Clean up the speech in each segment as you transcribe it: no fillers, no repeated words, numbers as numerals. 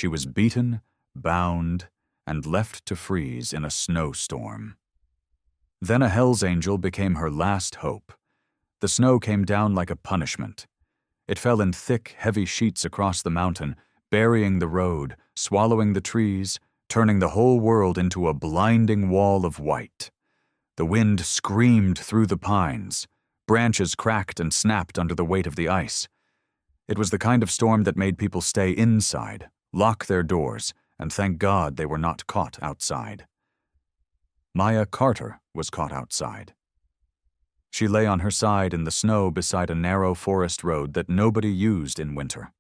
She was beaten, bound, and left to freeze in a snowstorm. Then a Hell's Angel became her last hope. The snow came down like a punishment. It fell in thick, heavy sheets across the mountain, burying the road, swallowing the trees, turning the whole world into a blinding wall of white. The wind screamed through the pines. Branches cracked and snapped under the weight of the ice. It was the kind of storm that made people stay inside, lock their doors, and thank God they were not caught outside. Maya Carter was caught outside. She lay on her side in the snow beside a narrow forest road that nobody used in winter.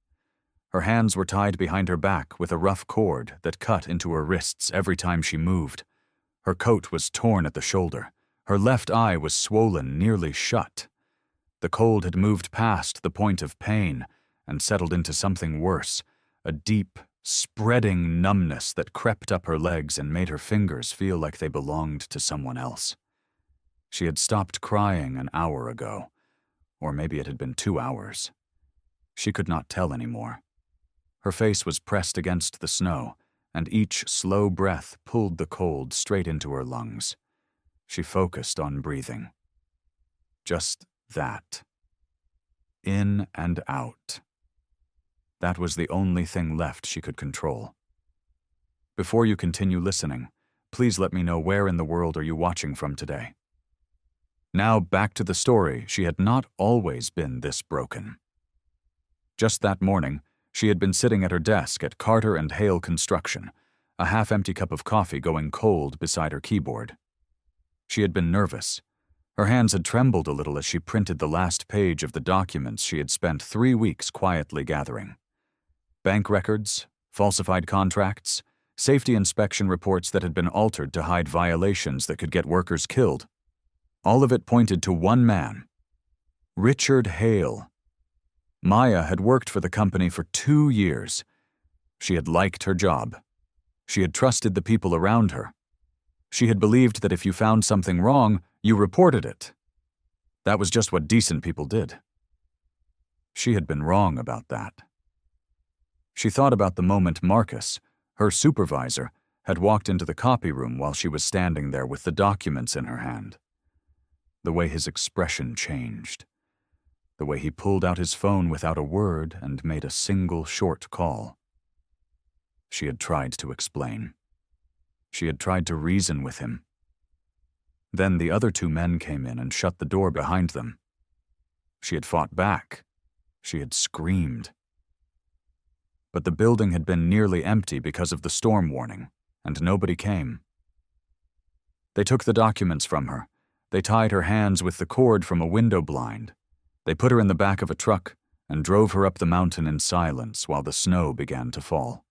Her hands were tied behind her back with a rough cord that cut into her wrists every time she moved. Her coat was torn at the shoulder. Her left eye was swollen nearly shut. The cold had moved past the point of pain and settled into something worse, a deep, spreading numbness that crept up her legs and made her fingers feel like they belonged to someone else. She had stopped crying an hour ago, or maybe it had been 2 hours. She could not tell anymore. Her face was pressed against the snow, and each slow breath pulled the cold straight into her lungs. She focused on breathing. Just that. In and out. That was the only thing left she could control. Before you continue listening, please let me know where in the world are you watching from today. Now back to the story. She had not always been this broken. Just that morning, she had been sitting at her desk at Carter & Hale Construction, a half-empty cup of coffee going cold beside her keyboard. She had been nervous. Her hands had trembled a little as she printed the last page of the documents she had spent 3 weeks quietly gathering. Bank records, falsified contracts, safety inspection reports that had been altered to hide violations that could get workers killed. All of it pointed to one man, Richard Hale. Maya had worked for the company for 2 years. She had liked her job. She had trusted the people around her. She had believed that if you found something wrong, you reported it. That was just what decent people did. She had been wrong about that. She thought about the moment Marcus, her supervisor, had walked into the copy room while she was standing there with the documents in her hand. The way his expression changed. The way he pulled out his phone without a word and made a single short call. She had tried to explain. She had tried to reason with him. Then the other 2 men came in and shut the door behind them. She had fought back. She had screamed. But the building had been nearly empty because of the storm warning, and nobody came. They took the documents from her. They tied her hands with the cord from a window blind. They put her in the back of a truck and drove her up the mountain in silence while the snow began to fall.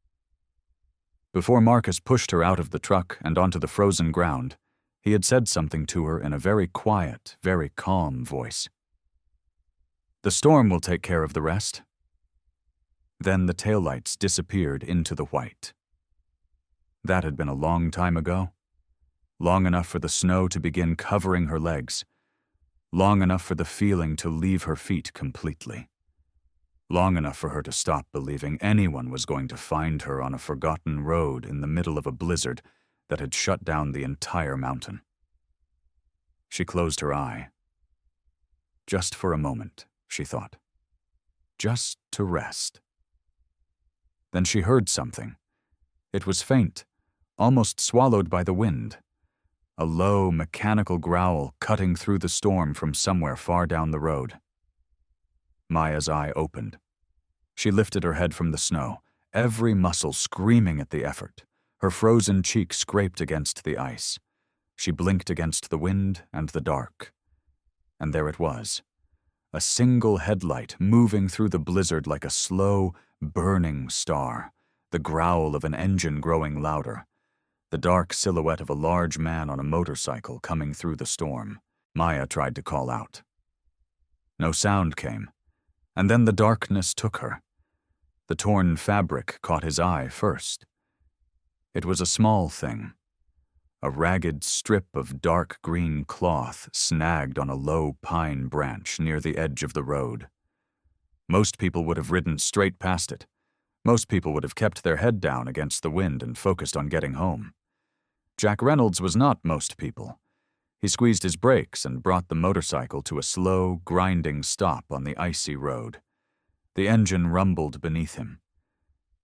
Before Marcus pushed her out of the truck and onto the frozen ground, he had said something to her in a very quiet, very calm voice. "The storm will take care of the rest." Then the taillights disappeared into the white. That had been a long time ago. Long enough for the snow to begin covering her legs. Long enough for the feeling to leave her feet completely. Long enough for her to stop believing anyone was going to find her on a forgotten road in the middle of a blizzard that had shut down the entire mountain. She closed her eye. Just for a moment, she thought. Just to rest. Then she heard something. It was faint, almost swallowed by the wind. A low, mechanical growl cutting through the storm from somewhere far down the road. Maya's eye opened. She lifted her head from the snow, every muscle screaming at the effort. Her frozen cheek scraped against the ice. She blinked against the wind and the dark. And there it was. A single headlight moving through the blizzard like a slow, burning star, the growl of an engine growing louder. The dark silhouette of a large man on a motorcycle coming through the storm. Maya tried to call out. No sound came, and then the darkness took her. The torn fabric caught his eye first. It was a small thing. A ragged strip of dark green cloth snagged on a low pine branch near the edge of the road. Most people would have ridden straight past it. Most people would have kept their head down against the wind and focused on getting home. Jack Reynolds was not most people. He squeezed his brakes and brought the motorcycle to a slow, grinding stop on the icy road. The engine rumbled beneath him.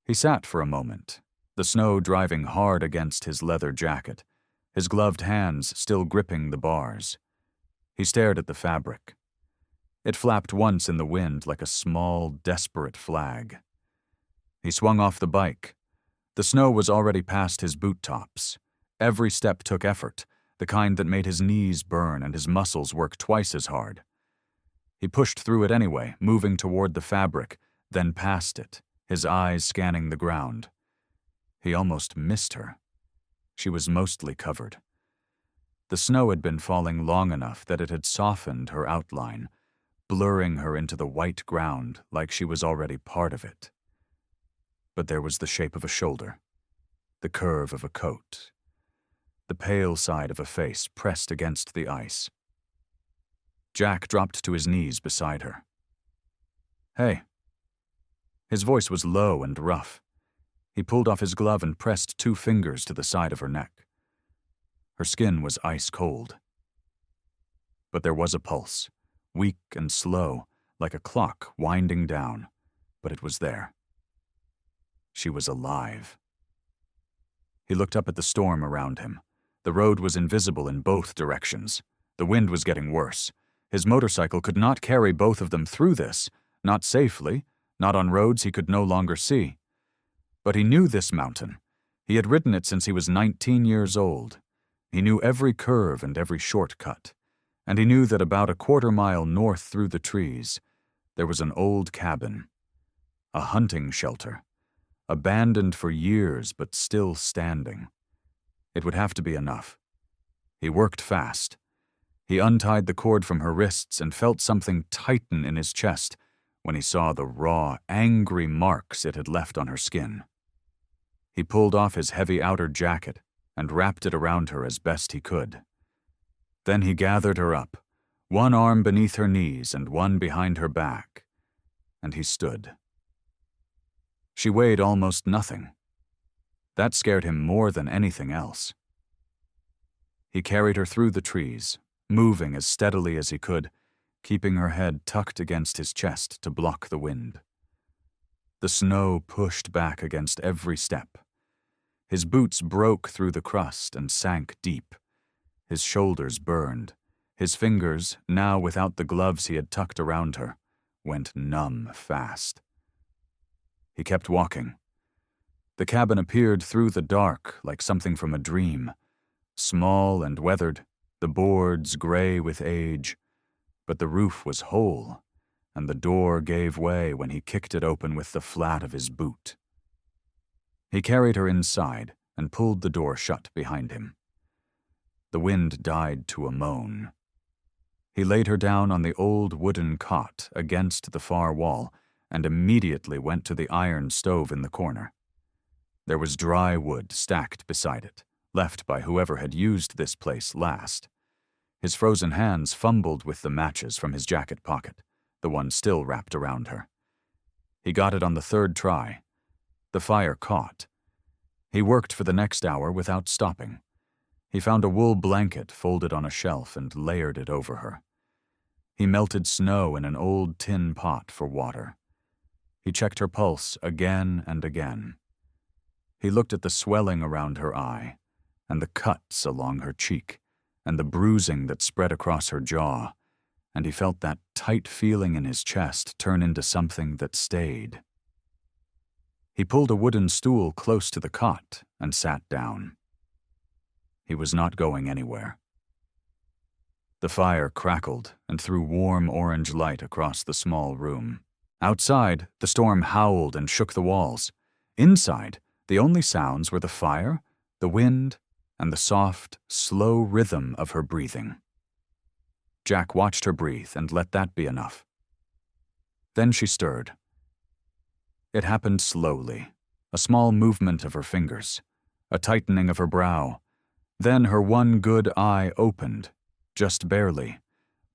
He sat for a moment, the snow driving hard against his leather jacket, his gloved hands still gripping the bars. He stared at the fabric. It flapped once in the wind like a small, desperate flag. He swung off the bike. The snow was already past his boot tops. Every step took effort, the kind that made his knees burn and his muscles work twice as hard. He pushed through it anyway, moving toward the fabric, then past it, his eyes scanning the ground. He almost missed her. She was mostly covered. The snow had been falling long enough that it had softened her outline, blurring her into the white ground like she was already part of it. But there was the shape of a shoulder, the curve of a coat, the pale side of a face pressed against the ice. Jack dropped to his knees beside her. "Hey." His voice was low and rough. He pulled off his glove and pressed 2 fingers to the side of her neck. Her skin was ice cold. But there was a pulse, weak and slow, like a clock winding down, but it was there. She was alive. He looked up at the storm around him. The road was invisible in both directions. The wind was getting worse. His motorcycle could not carry both of them through this, not safely, not on roads he could no longer see. But he knew this mountain. He had ridden it since he was 19 years old. He knew every curve and every shortcut. And he knew that about a quarter-mile north through the trees, there was an old cabin, a hunting shelter, abandoned for years but still standing. It would have to be enough. He worked fast. He untied the cord from her wrists and felt something tighten in his chest when he saw the raw, angry marks it had left on her skin. He pulled off his heavy outer jacket and wrapped it around her as best he could. Then he gathered her up, one arm beneath her knees and one behind her back, and he stood. She weighed almost nothing. That scared him more than anything else. He carried her through the trees, moving as steadily as he could, keeping her head tucked against his chest to block the wind. The snow pushed back against every step. His boots broke through the crust and sank deep. His shoulders burned. His fingers, now without the gloves he had tucked around her, went numb fast. He kept walking. The cabin appeared through the dark like something from a dream, small and weathered, the boards gray with age, but the roof was whole, and the door gave way when he kicked it open with the flat of his boot. He carried her inside and pulled the door shut behind him. The wind died to a moan. He laid her down on the old wooden cot against the far wall and immediately went to the iron stove in the corner. There was dry wood stacked beside it, left by whoever had used this place last. His frozen hands fumbled with the matches from his jacket pocket, the one still wrapped around her. He got it on the 3rd try. The fire caught. He worked for the next hour without stopping. He found a wool blanket folded on a shelf and layered it over her. He melted snow in an old tin pot for water. He checked her pulse again and again. He looked at the swelling around her eye, and the cuts along her cheek, and the bruising that spread across her jaw, and he felt that tight feeling in his chest turn into something that stayed. He pulled a wooden stool close to the cot and sat down. He was not going anywhere. The fire crackled and threw warm orange light across the small room. Outside, the storm howled and shook the walls. Inside, the only sounds were the fire, the wind, and the soft, slow rhythm of her breathing. Jack watched her breathe and let that be enough. Then she stirred. It happened slowly, a small movement of her fingers, a tightening of her brow. Then her one good eye opened, just barely,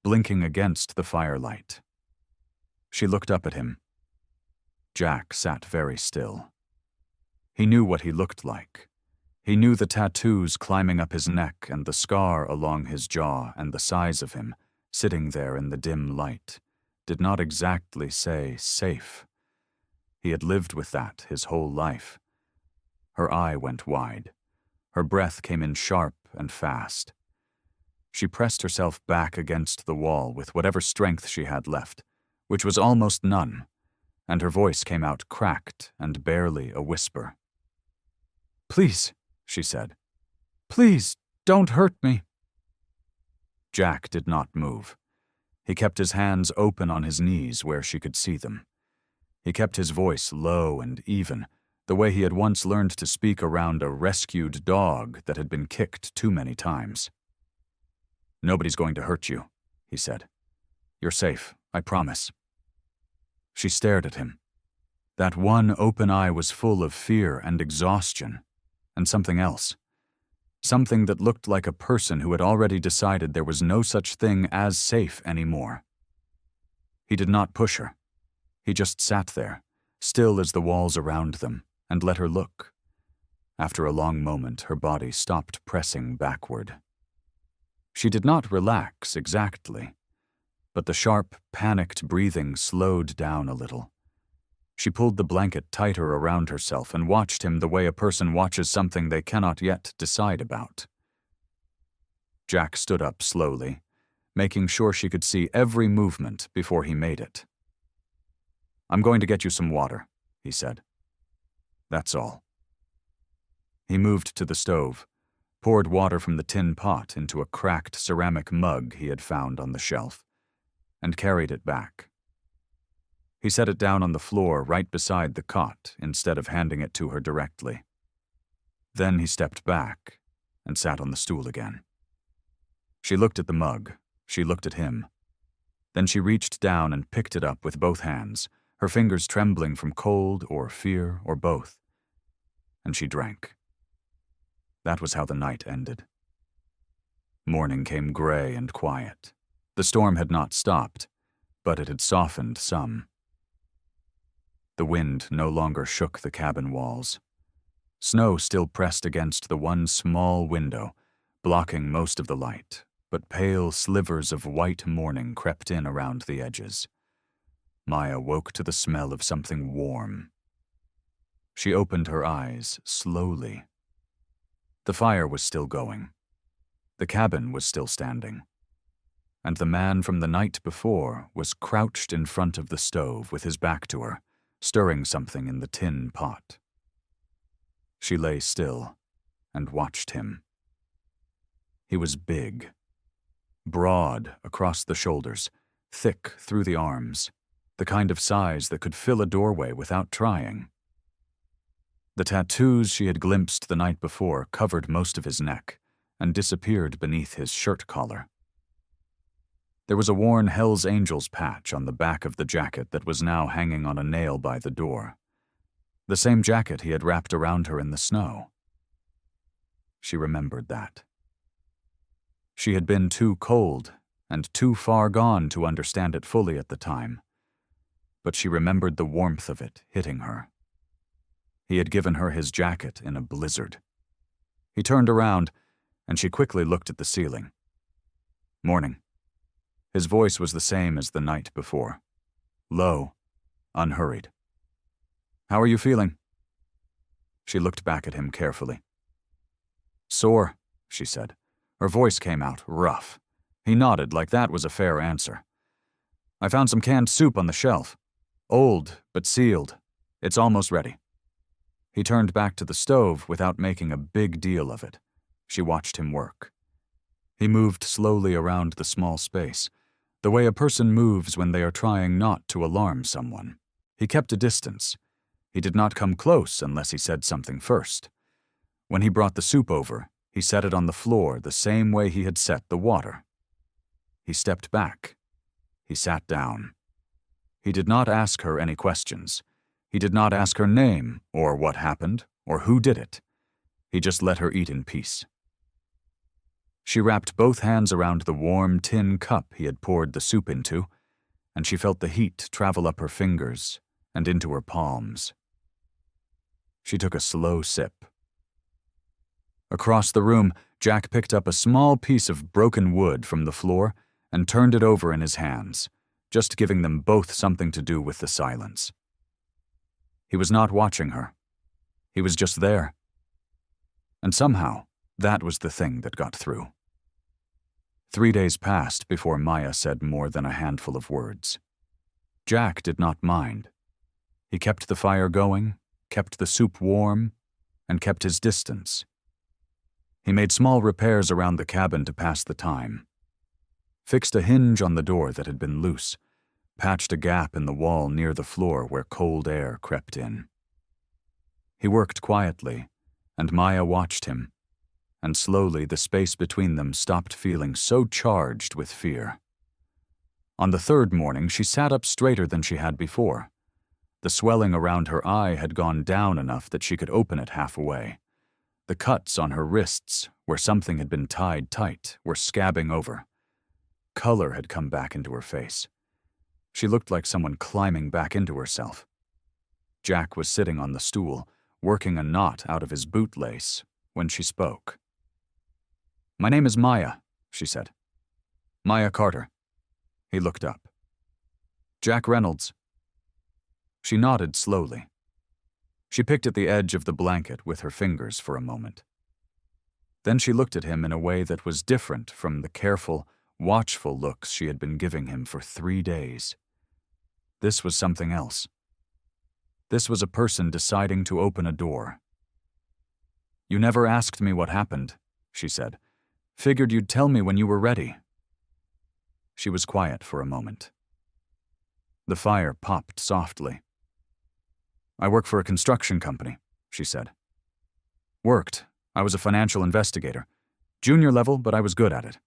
blinking against the firelight. She looked up at him. Jack sat very still. He knew what he looked like. He knew the tattoos climbing up his neck and the scar along his jaw and the size of him, sitting there in the dim light, did not exactly say safe. He had lived with that his whole life. Her eye went wide. Her breath came in sharp and fast. She pressed herself back against the wall with whatever strength she had left, which was almost none, and her voice came out cracked and barely a whisper. "Please," she said. "Please, don't hurt me." Jack did not move. He kept his hands open on his knees where she could see them. He kept his voice low and even, the way he had once learned to speak around a rescued dog that had been kicked too many times. "Nobody's going to hurt you," he said. "You're safe, I promise." She stared at him. That one open eye was full of fear and exhaustion, and something else. Something that looked like a person who had already decided there was no such thing as safe anymore. He did not push her. He just sat there, still as the walls around them, and let her look. After a long moment, her body stopped pressing backward. She did not relax exactly, but the sharp, panicked breathing slowed down a little. She pulled the blanket tighter around herself and watched him the way a person watches something they cannot yet decide about. Jack stood up slowly, making sure she could see every movement before he made it. "I'm going to get you some water," he said. "That's all." He moved to the stove, poured water from the tin pot into a cracked ceramic mug he had found on the shelf, and carried it back. He set it down on the floor right beside the cot instead of handing it to her directly. Then he stepped back and sat on the stool again. She looked at the mug. She looked at him. Then she reached down and picked it up with both hands, her fingers trembling from cold or fear or both. And she drank. That was how the night ended. Morning came gray and quiet. The storm had not stopped, but it had softened some. The wind no longer shook the cabin walls. Snow still pressed against the one small window, blocking most of the light, but pale slivers of white morning crept in around the edges. Maya woke to the smell of something warm. She opened her eyes slowly. The fire was still going. The cabin was still standing. And the man from the night before was crouched in front of the stove with his back to her, stirring something in the tin pot. She lay still and watched him. He was big, broad across the shoulders, thick through the arms, the kind of size that could fill a doorway without trying. The tattoos she had glimpsed the night before covered most of his neck and disappeared beneath his shirt collar. There was a worn Hell's Angels patch on the back of the jacket that was now hanging on a nail by the door. The same jacket he had wrapped around her in the snow. She remembered that. She had been too cold and too far gone to understand it fully at the time, but she remembered the warmth of it hitting her. He had given her his jacket in a blizzard. He turned around, and she quickly looked at the ceiling. "Morning." His voice was the same as the night before. Low, unhurried. "How are you feeling?" She looked back at him carefully. "Sore," she said. Her voice came out rough. He nodded like that was a fair answer. "I found some canned soup on the shelf. Old, but sealed. It's almost ready." He turned back to the stove without making a big deal of it. She watched him work. He moved slowly around the small space, the way a person moves when they are trying not to alarm someone. He kept a distance. He did not come close unless he said something first. When he brought the soup over, he set it on the floor the same way he had set the water. He stepped back. He sat down. He did not ask her any questions. He did not ask her name, or what happened, or who did it. He just let her eat in peace. She wrapped both hands around the warm tin cup he had poured the soup into, and she felt the heat travel up her fingers and into her palms. She took a slow sip. Across the room, Jack picked up a small piece of broken wood from the floor and turned it over in his hands, just giving them both something to do with the silence. He was not watching her. He was just there. And somehow, that was the thing that got through. 3 days passed before Maya said more than a handful of words. Jack did not mind. He kept the fire going, kept the soup warm, and kept his distance. He made small repairs around the cabin to pass the time. Fixed a hinge on the door that had been loose, patched a gap in the wall near the floor where cold air crept in. He worked quietly, and Maya watched him, and slowly the space between them stopped feeling so charged with fear. On the third morning, she sat up straighter than she had before. The swelling around her eye had gone down enough that she could open it halfway. The cuts on her wrists, where something had been tied tight, were scabbing over. Color had come back into her face. She looked like someone climbing back into herself. Jack was sitting on the stool, working a knot out of his bootlace, when she spoke. "My name is Maya," she said. "Maya Carter." He looked up. "Jack Reynolds." She nodded slowly. She picked at the edge of the blanket with her fingers for a moment. Then she looked at him in a way that was different from the careful, watchful looks she had been giving him for 3 days. This was something else. This was a person deciding to open a door. "You never asked me what happened," she said. "Figured you'd tell me when you were ready." She was quiet for a moment. The fire popped softly. "I work for a construction company," she said. "Worked. I was a financial investigator. Junior level, but I was good at it."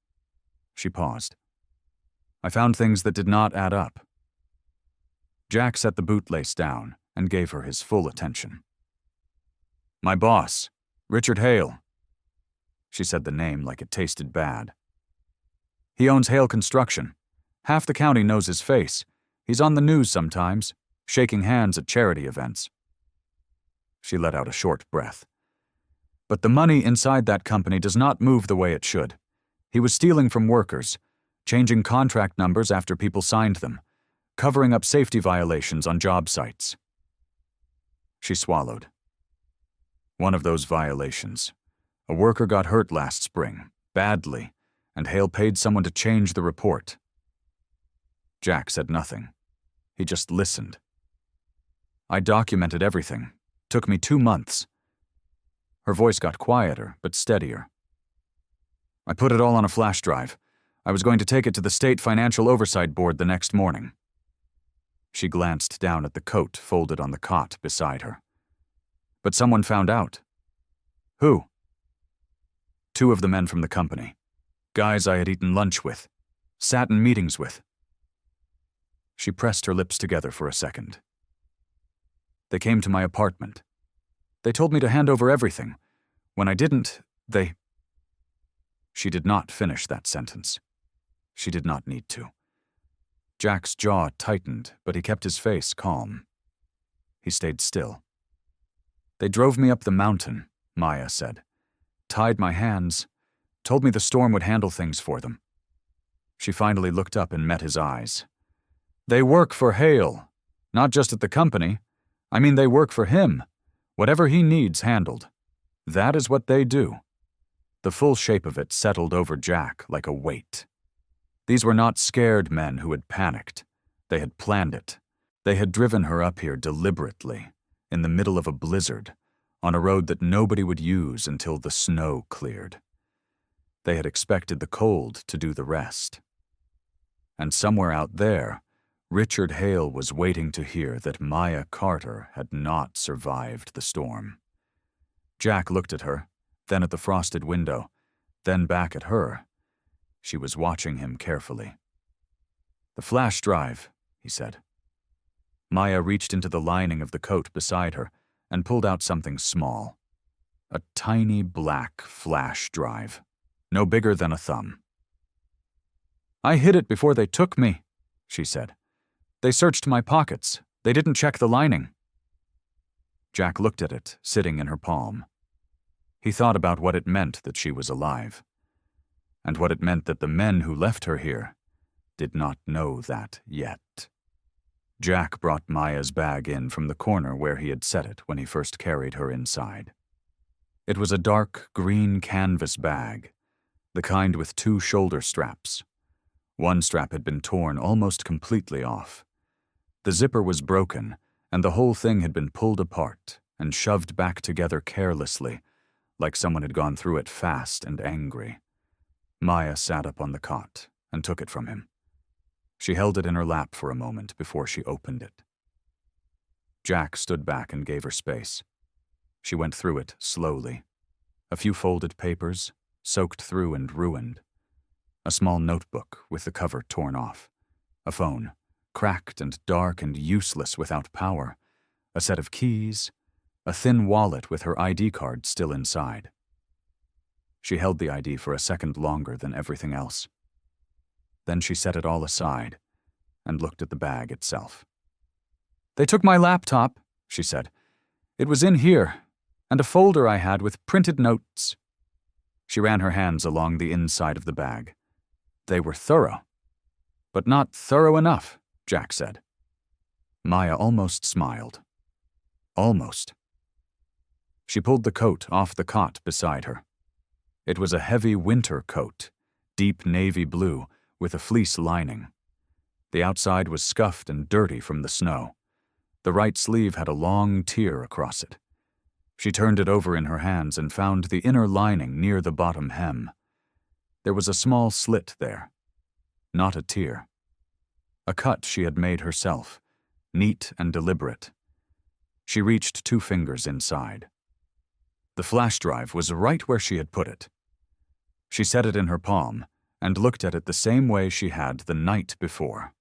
She paused. "I found things that did not add up." Jack set the bootlace down and gave her his full attention. "My boss, Richard Hale." She said the name like it tasted bad. "He owns Hale Construction. Half the county knows his face. He's on the news sometimes, shaking hands at charity events." She let out a short breath. "But the money inside that company does not move the way it should. He was stealing from workers, changing contract numbers after people signed them, covering up safety violations on job sites." She swallowed. "One of those violations. A worker got hurt last spring, badly, and Hale paid someone to change the report." Jack said nothing. He just listened. "I documented everything. Took me 2 months." Her voice got quieter, but steadier. "I put it all on a flash drive. I was going to take it to the State Financial Oversight Board the next morning." She glanced down at the coat folded on the cot beside her. "But someone found out." "Who?" "2 of the men from the company. Guys I had eaten lunch with. Sat in meetings with." She pressed her lips together for a second. "They came to my apartment. They told me to hand over everything. When I didn't, they—" She did not finish that sentence. She did not need to. Jack's jaw tightened, but he kept his face calm. He stayed still. "They drove me up the mountain," Maya said. "Tied my hands. Told me the storm would handle things for them." She finally looked up and met his eyes. "They work for Hale. Not just at the company. I mean, they work for him. Whatever he needs handled. That is what they do." The full shape of it settled over Jack like a weight. These were not scared men who had panicked. They had planned it. They had driven her up here deliberately, in the middle of a blizzard, on a road that nobody would use until the snow cleared. They had expected the cold to do the rest. And somewhere out there, Richard Hale was waiting to hear that Maya Carter had not survived the storm. Jack looked at her, then at the frosted window, then back at her. She was watching him carefully. "The flash drive," he said. Maya reached into the lining of the coat beside her and pulled out something small. A tiny black flash drive, no bigger than a thumb. "I hid it before they took me," she said. "They searched my pockets, They didn't check the lining. Jack looked at it, sitting in her palm. He thought about what it meant that she was alive, and what it meant that the men who left her here did not know that yet. Jack brought Maya's bag in from the corner where he had set it when he first carried her inside. It was a dark green canvas bag, the kind with 2 shoulder straps. One strap had been torn almost completely off. The zipper was broken, and the whole thing had been pulled apart and shoved back together carelessly, like someone had gone through it fast and angry. Maya sat up on the cot and took it from him. She held it in her lap for a moment before she opened it. Jack stood back and gave her space. She went through it slowly. A few folded papers, soaked through and ruined. A small notebook with the cover torn off. A phone, cracked and dark and useless without power. A set of keys. A thin wallet with her ID card still inside. She held the ID for a second longer than everything else. Then she set it all aside and looked at the bag itself. "They took my laptop," she said. "It was in here, and a folder I had with printed notes." She ran her hands along the inside of the bag. They were thorough. "But not thorough enough," Jack said. Maya almost smiled. Almost. She pulled the coat off the cot beside her. It was a heavy winter coat, deep navy blue, with a fleece lining. The outside was scuffed and dirty from the snow. The right sleeve had a long tear across it. She turned it over in her hands and found the inner lining near the bottom hem. There was a small slit there. Not a tear. A cut she had made herself, neat and deliberate. She reached 2 fingers inside. The flash drive was right where she had put it. She set it in her palm and looked at it the same way she had the night before.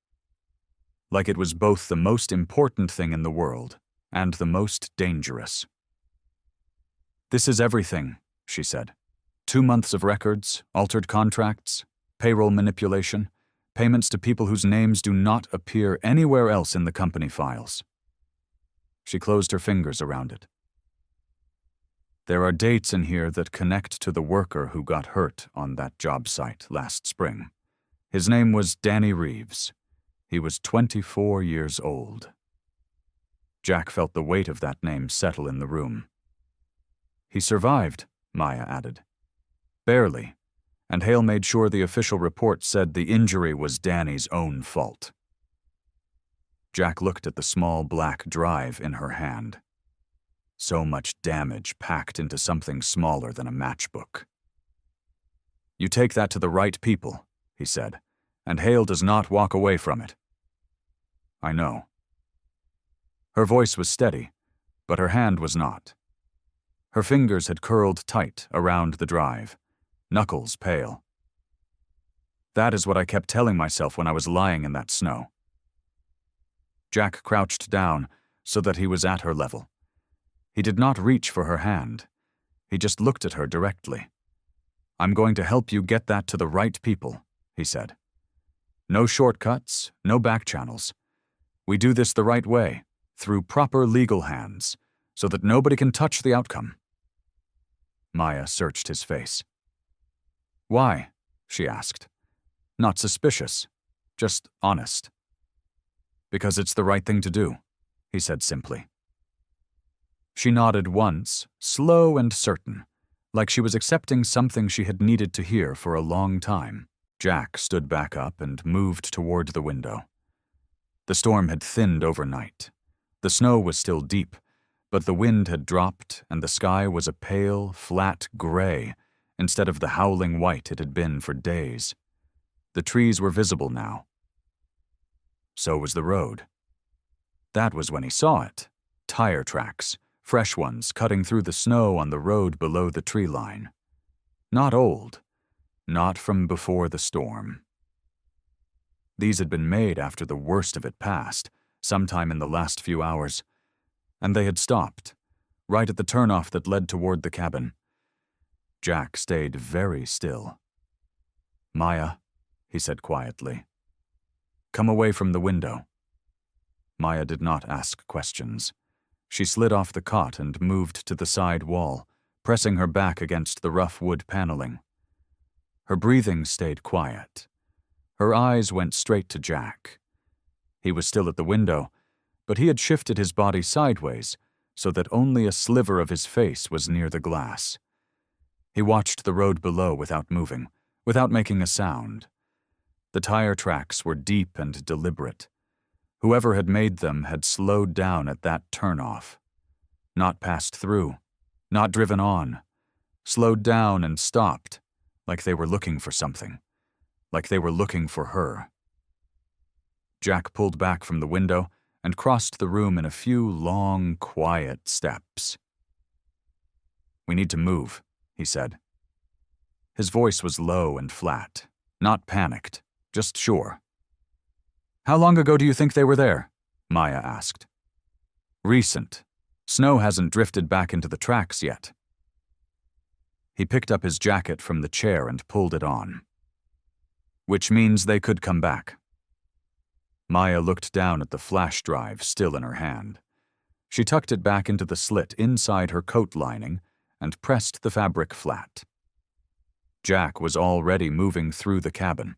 Like it was both the most important thing in the world and the most dangerous. "This is everything," she said. 2 months of records, altered contracts, payroll manipulation, payments to people whose names do not appear anywhere else in the company files. She closed her fingers around it. "There are dates in here that connect to the worker who got hurt on that job site last spring. His name was Danny Reeves. He was 24 years old." Jack felt the weight of that name settle in the room. "He survived," Maya added. "Barely, and Hale made sure the official report said the injury was Danny's own fault." Jack looked at the small black drive in her hand. So much damage packed into something smaller than a matchbook. "You take that to the right people," he said, "and Hale does not walk away from it." "I know." Her voice was steady, but her hand was not. Her fingers had curled tight around the drive, knuckles pale. "That is what I kept telling myself when I was lying in that snow." Jack crouched down so that he was at her level. He did not reach for her hand. He just looked at her directly. "I'm going to help you get that to the right people," he said. "No shortcuts, no back channels. We do this the right way, through proper legal hands, so that nobody can touch the outcome." Maya searched his face. "Why?" she asked. Not suspicious, just honest. "Because it's the right thing to do," he said simply. She nodded once, slow and certain, like she was accepting something she had needed to hear for a long time. Jack stood back up and moved toward the window. The storm had thinned overnight. The snow was still deep, but the wind had dropped and the sky was a pale, flat gray instead of the howling white it had been for days. The trees were visible now. So was the road. That was when he saw it. Tire tracks, fresh ones cutting through the snow on the road below the tree line. Not old. Not from before the storm. These had been made after the worst of it passed, sometime in the last few hours, and they had stopped, right at the turnoff that led toward the cabin. Jack stayed very still. "Maya," he said quietly, "come away from the window." Maya did not ask questions. She slid off the cot and moved to the side wall, pressing her back against the rough wood paneling. Her breathing stayed quiet. Her eyes went straight to Jack. He was still at the window, but he had shifted his body sideways so that only a sliver of his face was near the glass. He watched the road below without moving, without making a sound. The tire tracks were deep and deliberate. Whoever had made them had slowed down at that turnoff. Not passed through, not driven on. Slowed down and stopped, like they were looking for something, like they were looking for her. Jack pulled back from the window and crossed the room in a few long, quiet steps. "We need to move," he said. His voice was low and flat, not panicked, just sure. "How long ago do you think they were there?" Maya asked. "Recent. Snow hasn't drifted back into the tracks yet." He picked up his jacket from the chair and pulled it on. "Which means they could come back." Maya looked down at the flash drive still in her hand. She tucked it back into the slit inside her coat lining and pressed the fabric flat. Jack was already moving through the cabin.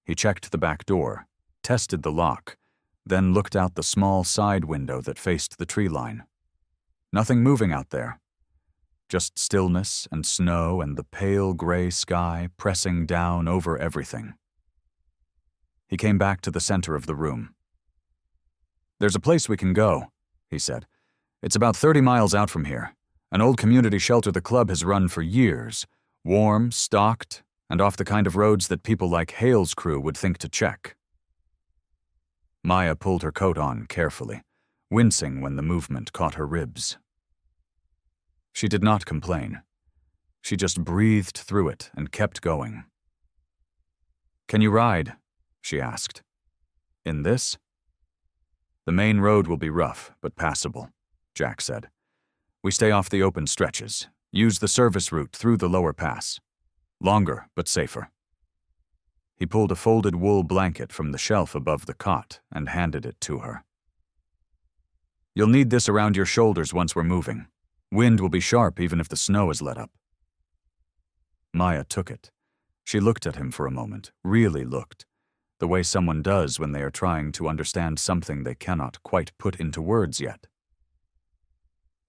He checked the back door, tested the lock, then looked out the small side window that faced the tree line. Nothing moving out there. Just stillness and snow and the pale gray sky pressing down over everything. He came back to the center of the room. "There's a place we can go," he said. "It's about 30 miles out from here. An old community shelter the club has run for years. Warm, stocked, and off the kind of roads that people like Hale's crew would think to check." Maya pulled her coat on carefully, wincing when the movement caught her ribs. She did not complain. She just breathed through it and kept going. "Can you ride?" she asked. "In this?" "The main road will be rough, but passable," Jack said. "We stay off the open stretches, use the service route through the lower pass. Longer, but safer." He pulled a folded wool blanket from the shelf above the cot and handed it to her. "You'll need this around your shoulders once we're moving. Wind will be sharp even if the snow is let up." Maya took it. She looked at him for a moment, really looked, the way someone does when they are trying to understand something they cannot quite put into words yet.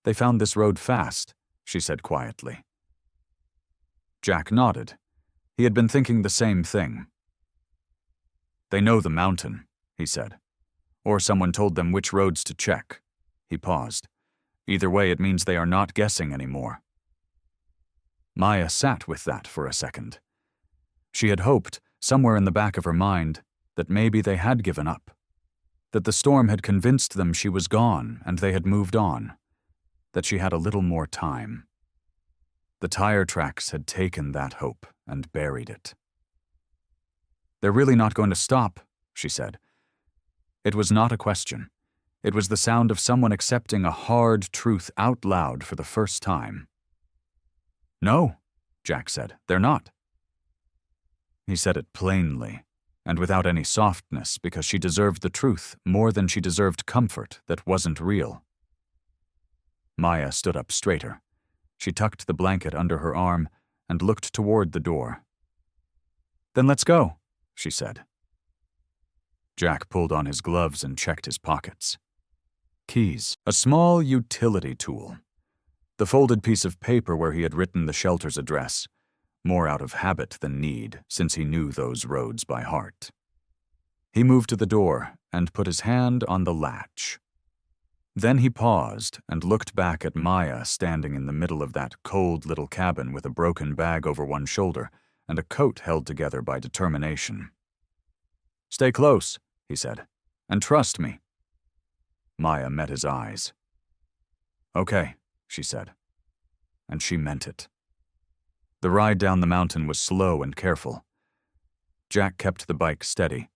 "They found this road fast," she said quietly. Jack nodded. He had been thinking the same thing. "They know the mountain," he said. "Or someone told them which roads to check." He paused. "Either way, it means they are not guessing anymore." Maya sat with that for a second. She had hoped, somewhere in the back of her mind, that maybe they had given up. That the storm had convinced them she was gone and they had moved on. That she had a little more time. The tire tracks had taken that hope and buried it. "They're really not going to stop," she said. It was not a question. It was the sound of someone accepting a hard truth out loud for the first time. "No," Jack said, "they're not." He said it plainly, and without any softness, because she deserved the truth more than she deserved comfort that wasn't real. Maya stood up straighter. She tucked the blanket under her arm and looked toward the door. "Then let's go," she said. Jack pulled on his gloves and checked his pockets. Keys, a small utility tool. The folded piece of paper where he had written the shelter's address, more out of habit than need, since he knew those roads by heart. He moved to the door and put his hand on the latch. Then he paused and looked back at Maya standing in the middle of that cold little cabin with a broken bag over one shoulder and a coat held together by determination. "Stay close," he said, "and trust me." Maya met his eyes. "Okay," she said. And she meant it. The ride down the mountain was slow and careful. Jack kept the bike steady,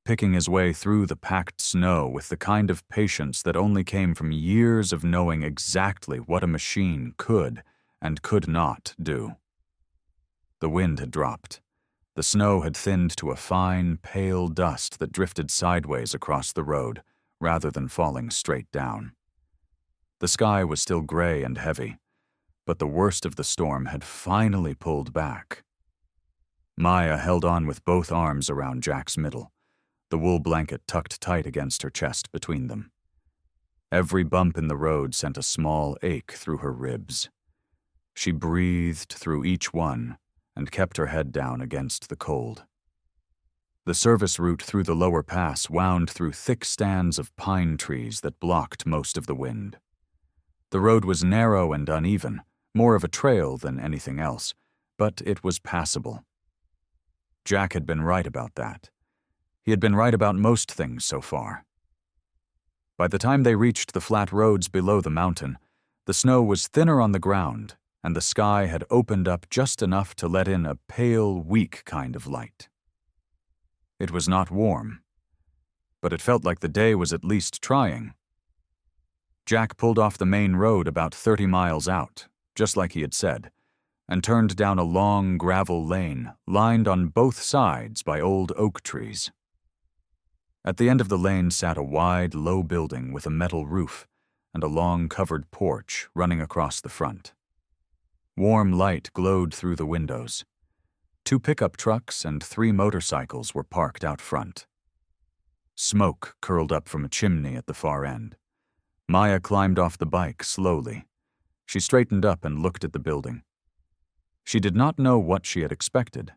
picking his way through the packed snow with the kind of patience that only came from years of knowing exactly what a machine could and could not do. The wind had dropped. The snow had thinned to a fine, pale dust that drifted sideways across the road, rather than falling straight down. The sky was still gray and heavy, but the worst of the storm had finally pulled back. Maya held on with both arms around Jack's middle, the wool blanket tucked tight against her chest between them. Every bump in the road sent a small ache through her ribs. She breathed through each one and kept her head down against the cold. The service route through the lower pass wound through thick stands of pine trees that blocked most of the wind. The road was narrow and uneven, more of a trail than anything else, but it was passable. Jack had been right about that. He had been right about most things so far. By the time they reached the flat roads below the mountain, the snow was thinner on the ground, and the sky had opened up just enough to let in a pale, weak kind of light. It was not warm, but it felt like the day was at least trying. Jack pulled off the main road about 30 miles out, just like he had said, and turned down a long gravel lane lined on both sides by old oak trees. At the end of the lane sat a wide, low building with a metal roof and a long covered porch running across the front. Warm light glowed through the windows. 2 pickup trucks and 3 motorcycles were parked out front. Smoke curled up from a chimney at the far end. Maya climbed off the bike slowly. She straightened up and looked at the building. She did not know what she had expected.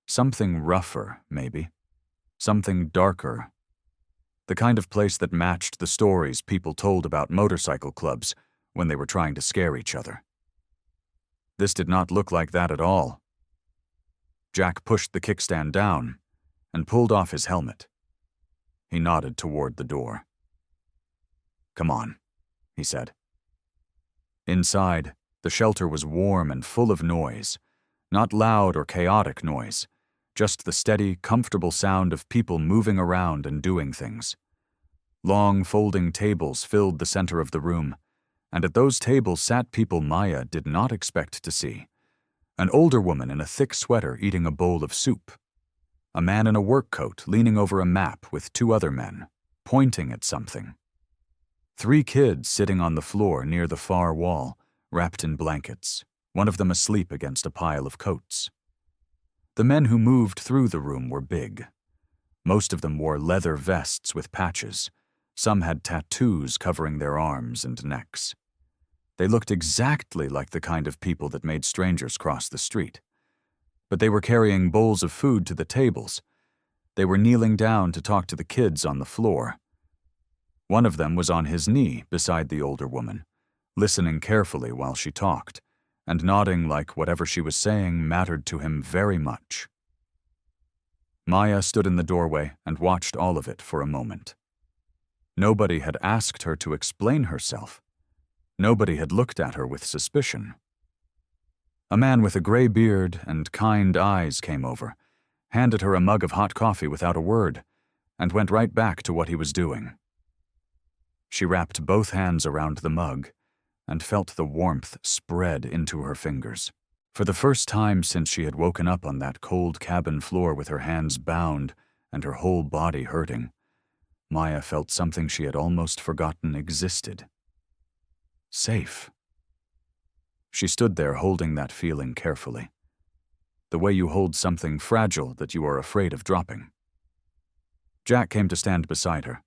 Something rougher, maybe. Something darker. The kind of place that matched the stories people told about motorcycle clubs when they were trying to scare each other. This did not look like that at all. Jack pushed the kickstand down and pulled off his helmet. He nodded toward the door. "Come on," he said. Inside, the shelter was warm and full of noise, not loud or chaotic noise, just the steady, comfortable sound of people moving around and doing things. Long folding tables filled the center of the room, and at those tables sat people Maya did not expect to see. An older woman in a thick sweater eating a bowl of soup. A man in a work coat leaning over a map with 2 other men, pointing at something. 3 kids sitting on the floor near the far wall, wrapped in blankets, one of them asleep against a pile of coats. The men who moved through the room were big. Most of them wore leather vests with patches. Some had tattoos covering their arms and necks. They looked exactly like the kind of people that made strangers cross the street. But they were carrying bowls of food to the tables. They were kneeling down to talk to the kids on the floor. One of them was on his knee beside the older woman, listening carefully while she talked, and nodding like whatever she was saying mattered to him very much. Maya stood in the doorway and watched all of it for a moment. Nobody had asked her to explain herself. Nobody had looked at her with suspicion. A man with a gray beard and kind eyes came over, handed her a mug of hot coffee without a word, and went right back to what he was doing. She wrapped both hands around the mug and felt the warmth spread into her fingers. For the first time since she had woken up on that cold cabin floor with her hands bound and her whole body hurting, Maya felt something she had almost forgotten existed. Safe. She stood there holding that feeling carefully, the way you hold something fragile that you are afraid of dropping. Jack came to stand beside her.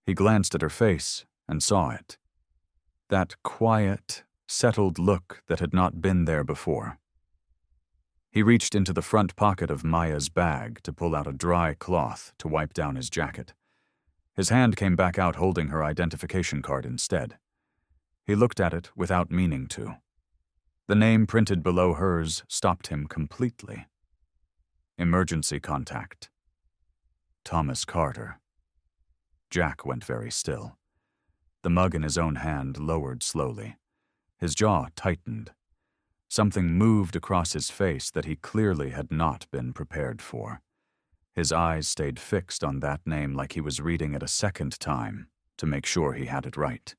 He glanced at her face and saw it. That quiet, settled look that had not been there before. He reached into the front pocket of Maya's bag to pull out a dry cloth to wipe down his jacket. His hand came back out holding her identification card instead. He looked at it without meaning to. The name printed below hers stopped him completely. Emergency contact. Thomas Carter. Jack went very still. The mug in his own hand lowered slowly. His jaw tightened. Something moved across his face that he clearly had not been prepared for. His eyes stayed fixed on that name like he was reading it a second time to make sure he had it right.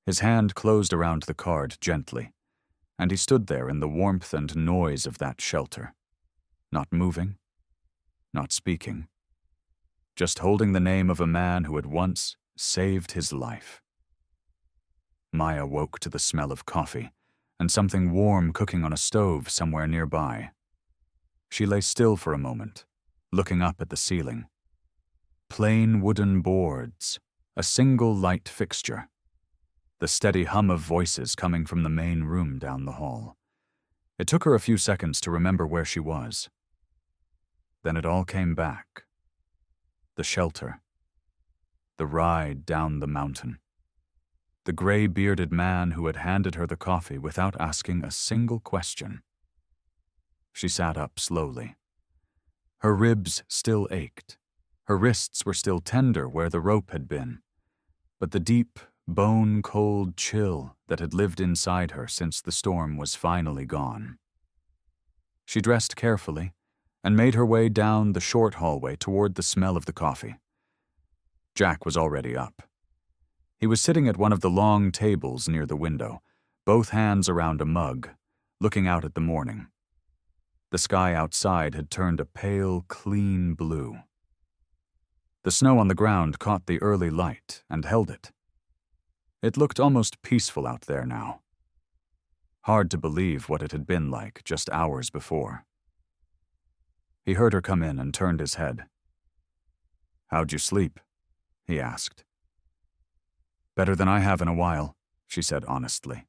His hand closed around the card gently, and he stood there in the warmth and noise of that shelter, not moving, not speaking, just holding the name of a man who had once saved his life. Maya woke to the smell of coffee and something warm cooking on a stove somewhere nearby. She lay still for a moment, looking up at the ceiling. Plain wooden boards, a single light fixture. The steady hum of voices coming from the main room down the hall. It took her a few seconds to remember where she was. Then it all came back. The shelter. The ride down the mountain. The gray-bearded man who had handed her the coffee without asking a single question. She sat up slowly. Her ribs still ached. Her wrists were still tender where the rope had been. But the deep, bone-cold chill that had lived inside her since the storm was finally gone. She dressed carefully and made her way down the short hallway toward the smell of the coffee. Jack was already up. He was sitting at one of the long tables near the window, both hands around a mug, looking out at the morning. The sky outside had turned a pale, clean blue. The snow on the ground caught the early light and held it. It looked almost peaceful out there now. Hard to believe what it had been like just hours before. He heard her come in and turned his head. "How'd you sleep?" he asked. "Better than I have in a while," she said honestly.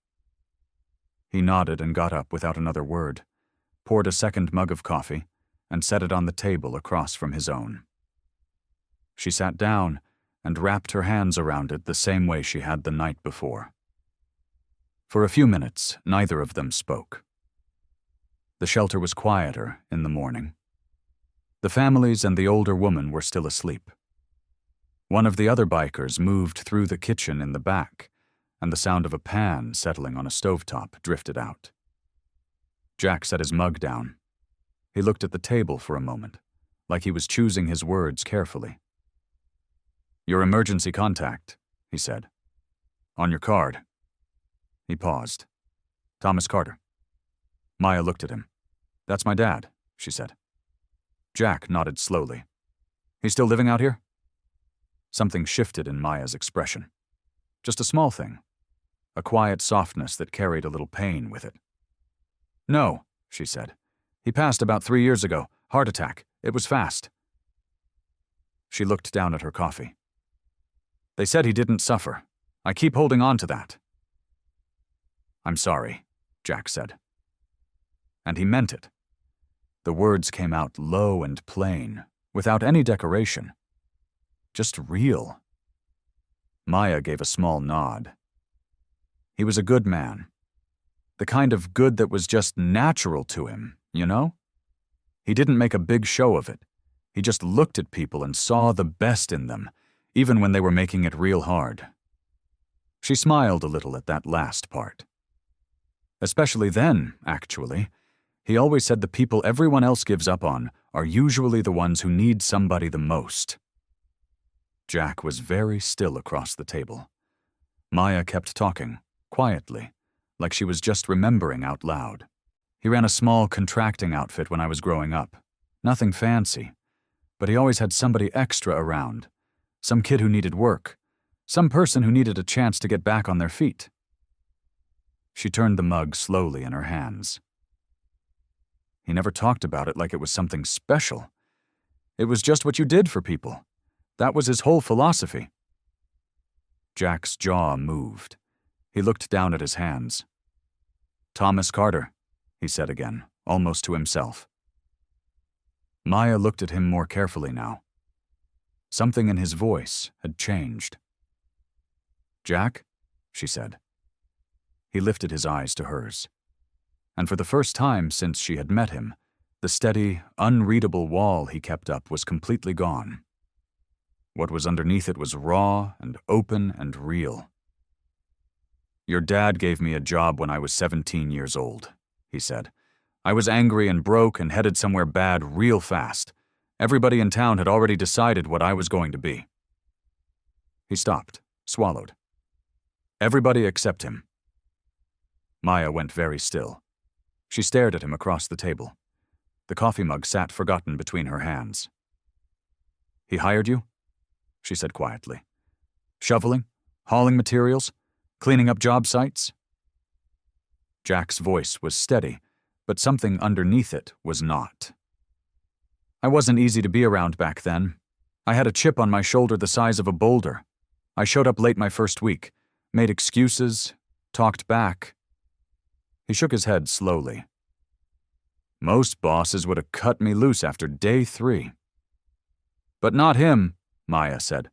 He nodded and got up without another word, poured a second mug of coffee, and set it on the table across from his own. She sat down and wrapped her hands around it the same way she had the night before. For a few minutes, neither of them spoke. The shelter was quieter in the morning. The families and the older woman were still asleep. One of the other bikers moved through the kitchen in the back, and the sound of a pan settling on a stovetop drifted out. Jack set his mug down. He looked at the table for a moment, like he was choosing his words carefully. "Your emergency contact," he said. "On your card." He paused. "Thomas Carter." Maya looked at him. "That's my dad," she said. Jack nodded slowly. "He's still living out here?" Something shifted in Maya's expression. Just a small thing. A quiet softness that carried a little pain with it. "No," she said. "He passed about 3 years ago. Heart attack. It was fast." She looked down at her coffee. "They said he didn't suffer. I keep holding on to that." "I'm sorry," Jack said. And he meant it. The words came out low and plain, without any decoration. Just real. Maya gave a small nod. He was a good man. The kind of good that was just natural to him, you know? He didn't make a big show of it. He just looked at people and saw the best in them, even when they were making it real hard. She smiled a little at that last part. Especially then, actually. He always said the people everyone else gives up on are usually the ones who need somebody the most. Jack was very still across the table. Maya kept talking, quietly, like she was just remembering out loud. "He ran a small contracting outfit when I was growing up. Nothing fancy. But he always had somebody extra around. Some kid who needed work. Some person who needed a chance to get back on their feet." She turned the mug slowly in her hands. He never talked about it like it was something special. It was just what you did for people. That was his whole philosophy. Jack's jaw moved. He looked down at his hands. "Thomas Carter," he said again, almost to himself. Maya looked at him more carefully now. Something in his voice had changed. "Jack?" she said. He lifted his eyes to hers. And for the first time since she had met him, the steady, unreadable wall he kept up was completely gone. What was underneath it was raw and open and real. "Your dad gave me a job when I was 17 years old," he said. "I was angry and broke and headed somewhere bad real fast. Everybody in town had already decided what I was going to be." He stopped, swallowed. "Everybody except him." Maya went very still. She stared at him across the table. The coffee mug sat forgotten between her hands. He hired you? She said quietly. Shoveling? Hauling materials? Cleaning up job sites? Jack's voice was steady, but something underneath it was not. I wasn't easy to be around back then. I had a chip on my shoulder the size of a boulder. I showed up late my first week, made excuses, talked back. He shook his head slowly. Most bosses would have cut me loose after day 3. But not him, Maya said.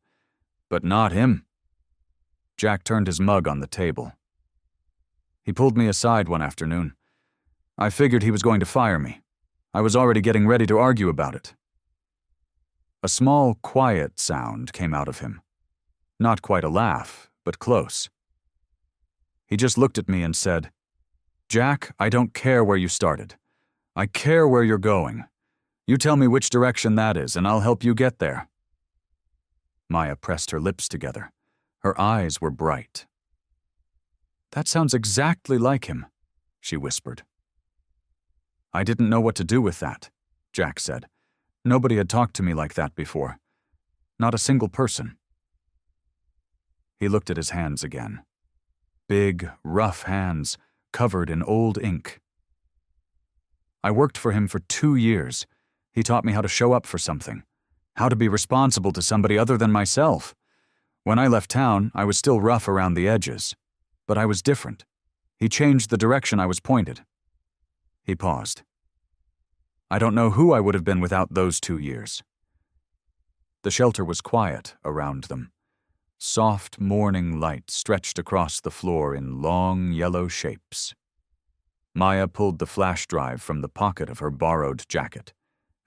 But not him. Jack turned his mug on the table. He pulled me aside one afternoon. I figured he was going to fire me. I was already getting ready to argue about it. A small, quiet sound came out of him. Not quite a laugh, but close. He just looked at me and said, Jack, I don't care where you started. I care where you're going. You tell me which direction that is, and I'll help you get there. Maya pressed her lips together. Her eyes were bright. That sounds exactly like him, she whispered. I didn't know what to do with that, Jack said. Nobody had talked to me like that before. Not a single person. He looked at his hands again. Big, rough hands, covered in old ink. I worked for him for 2 years. He taught me how to show up for something, how to be responsible to somebody other than myself. When I left town, I was still rough around the edges. But I was different. He changed the direction I was pointed. He paused. I don't know who I would have been without those 2 years. The shelter was quiet around them. Soft morning light stretched across the floor in long yellow shapes. Maya pulled the flash drive from the pocket of her borrowed jacket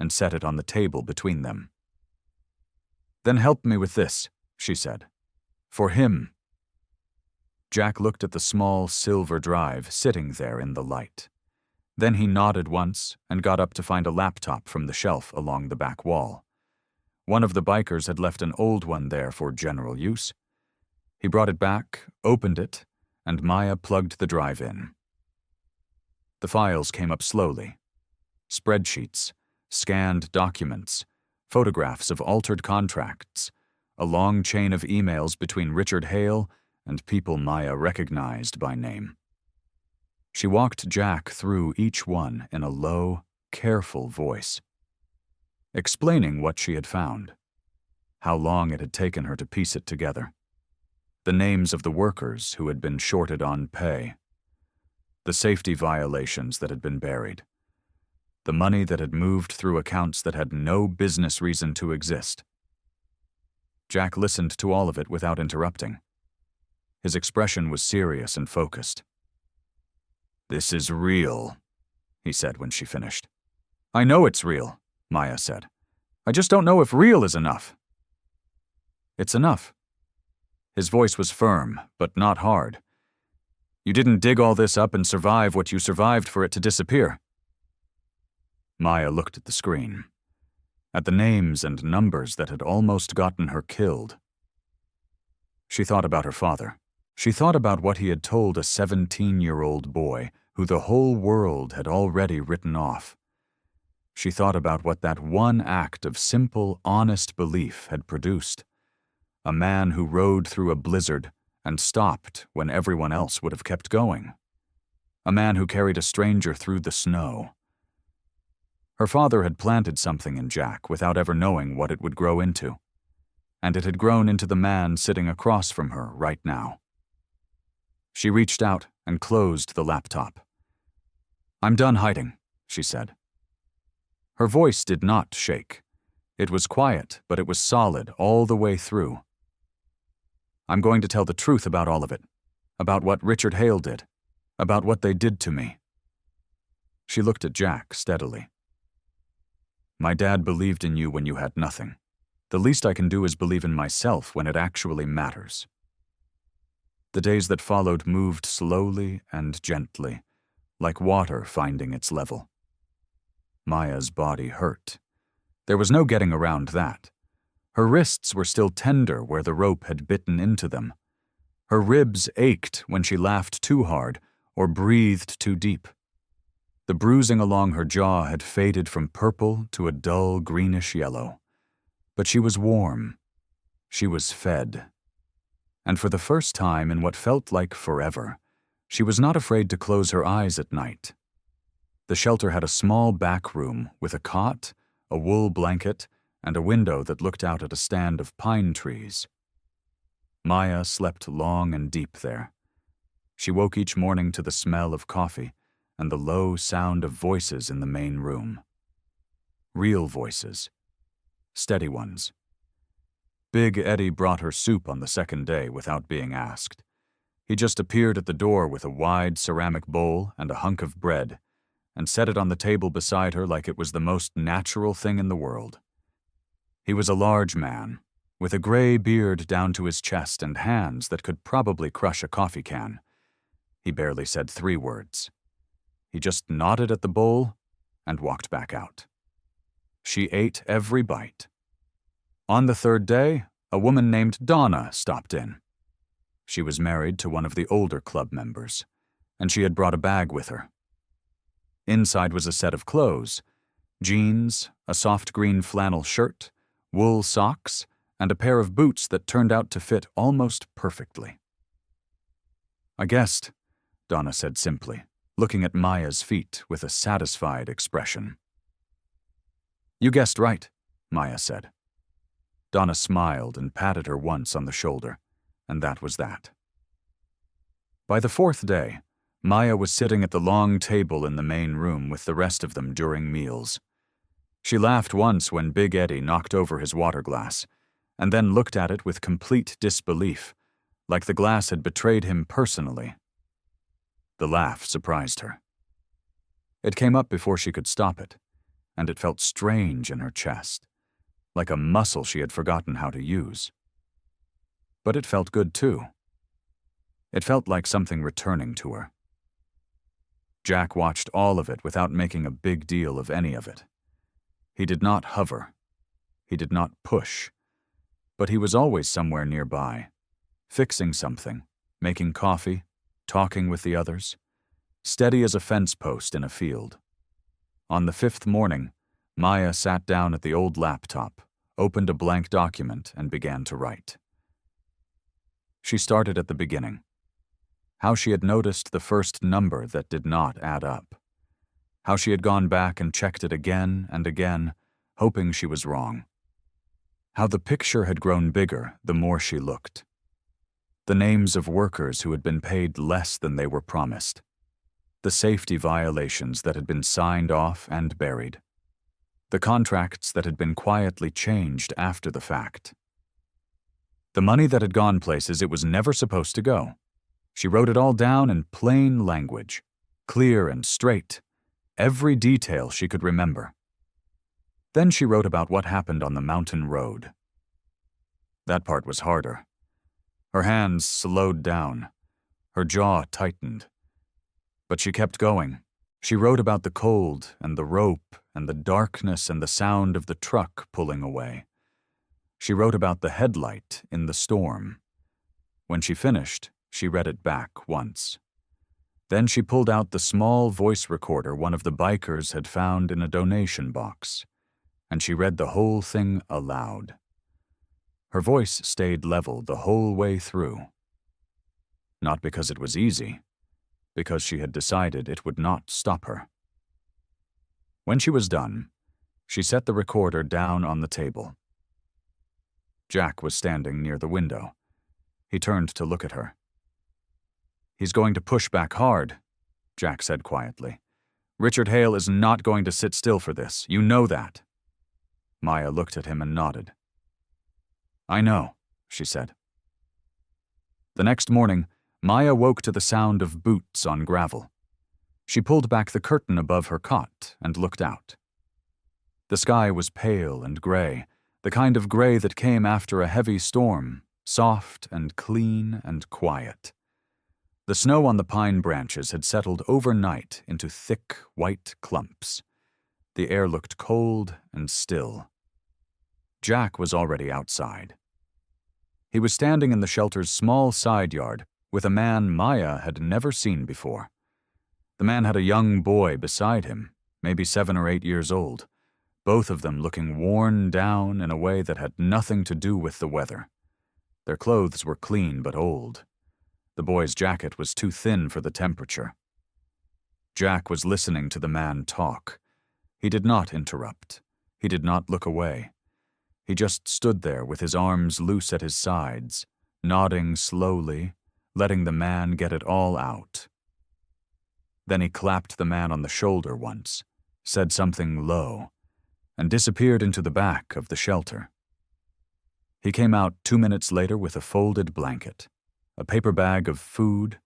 and set it on the table between them. Then help me with this, she said. For him. Jack looked at the small silver drive sitting there in the light. Then he nodded once and got up to find a laptop from the shelf along the back wall. One of the bikers had left an old one there for general use. He brought it back, opened it, and Maya plugged the drive in. The files came up slowly. Spreadsheets, scanned documents, photographs of altered contracts, a long chain of emails between Richard Hale and people Maya recognized by name. She walked Jack through each one in a low, careful voice, explaining what she had found, how long it had taken her to piece it together, the names of the workers who had been shorted on pay, the safety violations that had been buried, the money that had moved through accounts that had no business reason to exist. Jack listened to all of it without interrupting. His expression was serious and focused. This is real, he said when she finished. I know it's real, Maya said. I just don't know if real is enough. It's enough. His voice was firm, but not hard. You didn't dig all this up and survive what you survived for it to disappear. Maya looked at the screen, at the names and numbers that had almost gotten her killed. She thought about her father. She thought about what he had told a 17-year-old boy who the whole world had already written off. She thought about what that one act of simple, honest belief had produced. A man who rode through a blizzard and stopped when everyone else would have kept going. A man who carried a stranger through the snow. Her father had planted something in Jack without ever knowing what it would grow into. And it had grown into the man sitting across from her right now. She reached out and closed the laptop. I'm done hiding, she said. Her voice did not shake. It was quiet, but it was solid all the way through. I'm going to tell the truth about all of it, about what Richard Hale did, about what they did to me. She looked at Jack steadily. My dad believed in you when you had nothing. The least I can do is believe in myself when it actually matters. The days that followed moved slowly and gently, like water finding its level. Maya's body hurt. There was no getting around that. Her wrists were still tender where the rope had bitten into them. Her ribs ached when she laughed too hard or breathed too deep. The bruising along her jaw had faded from purple to a dull greenish yellow. But she was warm. She was fed. And for the first time in what felt like forever, she was not afraid to close her eyes at night. The shelter had a small back room with a cot, a wool blanket, and a window that looked out at a stand of pine trees. Maya slept long and deep there. She woke each morning to the smell of coffee and the low sound of voices in the main room. Real voices. Steady ones. Big Eddie brought her soup on the second day without being asked. He just appeared at the door with a wide ceramic bowl and a hunk of bread, and set it on the table beside her like it was the most natural thing in the world. He was a large man, with a gray beard down to his chest and hands that could probably crush a coffee can. He barely said 3 words. He just nodded at the bowl and walked back out. She ate every bite. On the 3rd day, a woman named Donna stopped in. She was married to one of the older club members, and she had brought a bag with her. Inside was a set of clothes, jeans, a soft green flannel shirt, wool socks, and a pair of boots that turned out to fit almost perfectly. "I guessed," Donna said simply, looking at Maya's feet with a satisfied expression. "You guessed right," Maya said. Donna smiled and patted her once on the shoulder, and that was that. By the 4th day, Maya was sitting at the long table in the main room with the rest of them during meals. She laughed once when Big Eddie knocked over his water glass, and then looked at it with complete disbelief, like the glass had betrayed him personally. The laugh surprised her. It came up before she could stop it, and it felt strange in her chest, like a muscle she had forgotten how to use. But it felt good too. It felt like something returning to her. Jack watched all of it without making a big deal of any of it. He did not hover. He did not push. But he was always somewhere nearby, fixing something, making coffee, talking with the others, steady as a fence post in a field. On the 5th morning, Maya sat down at the old laptop, opened a blank document, and began to write. She started at the beginning. How she had noticed the first number that did not add up. How she had gone back and checked it again and again, hoping she was wrong. How the picture had grown bigger the more she looked. The names of workers who had been paid less than they were promised. The safety violations that had been signed off and buried. The contracts that had been quietly changed after the fact. The money that had gone places it was never supposed to go. She wrote it all down in plain language, clear and straight, every detail she could remember. Then she wrote about what happened on the mountain road. That part was harder. Her hands slowed down. Her jaw tightened. But she kept going. She wrote about the cold and the rope and the darkness and the sound of the truck pulling away. She wrote about the headlight in the storm. When she finished, she read it back once. Then she pulled out the small voice recorder one of the bikers had found in a donation box, and she read the whole thing aloud. Her voice stayed level the whole way through. Not because it was easy, because she had decided it would not stop her. When she was done, she set the recorder down on the table. Jack was standing near the window. He turned to look at her. "He's going to push back hard," Jack said quietly. "Richard Hale is not going to sit still for this. You know that." Maya looked at him and nodded. "I know," she said. The next morning, Maya woke to the sound of boots on gravel. She pulled back the curtain above her cot and looked out. The sky was pale and gray, the kind of gray that came after a heavy storm, soft and clean and quiet. The snow on the pine branches had settled overnight into thick, white clumps. The air looked cold and still. Jack was already outside. He was standing in the shelter's small side yard with a man Maya had never seen before. The man had a young boy beside him, maybe 7 or 8 years old, both of them looking worn down in a way that had nothing to do with the weather. Their clothes were clean but old. The boy's jacket was too thin for the temperature. Jack was listening to the man talk. He did not interrupt. He did not look away. He just stood there with his arms loose at his sides, nodding slowly, letting the man get it all out. Then he clapped the man on the shoulder once, said something low, and disappeared into the back of the shelter. He came out 2 minutes later with a folded blanket, a paper bag of food,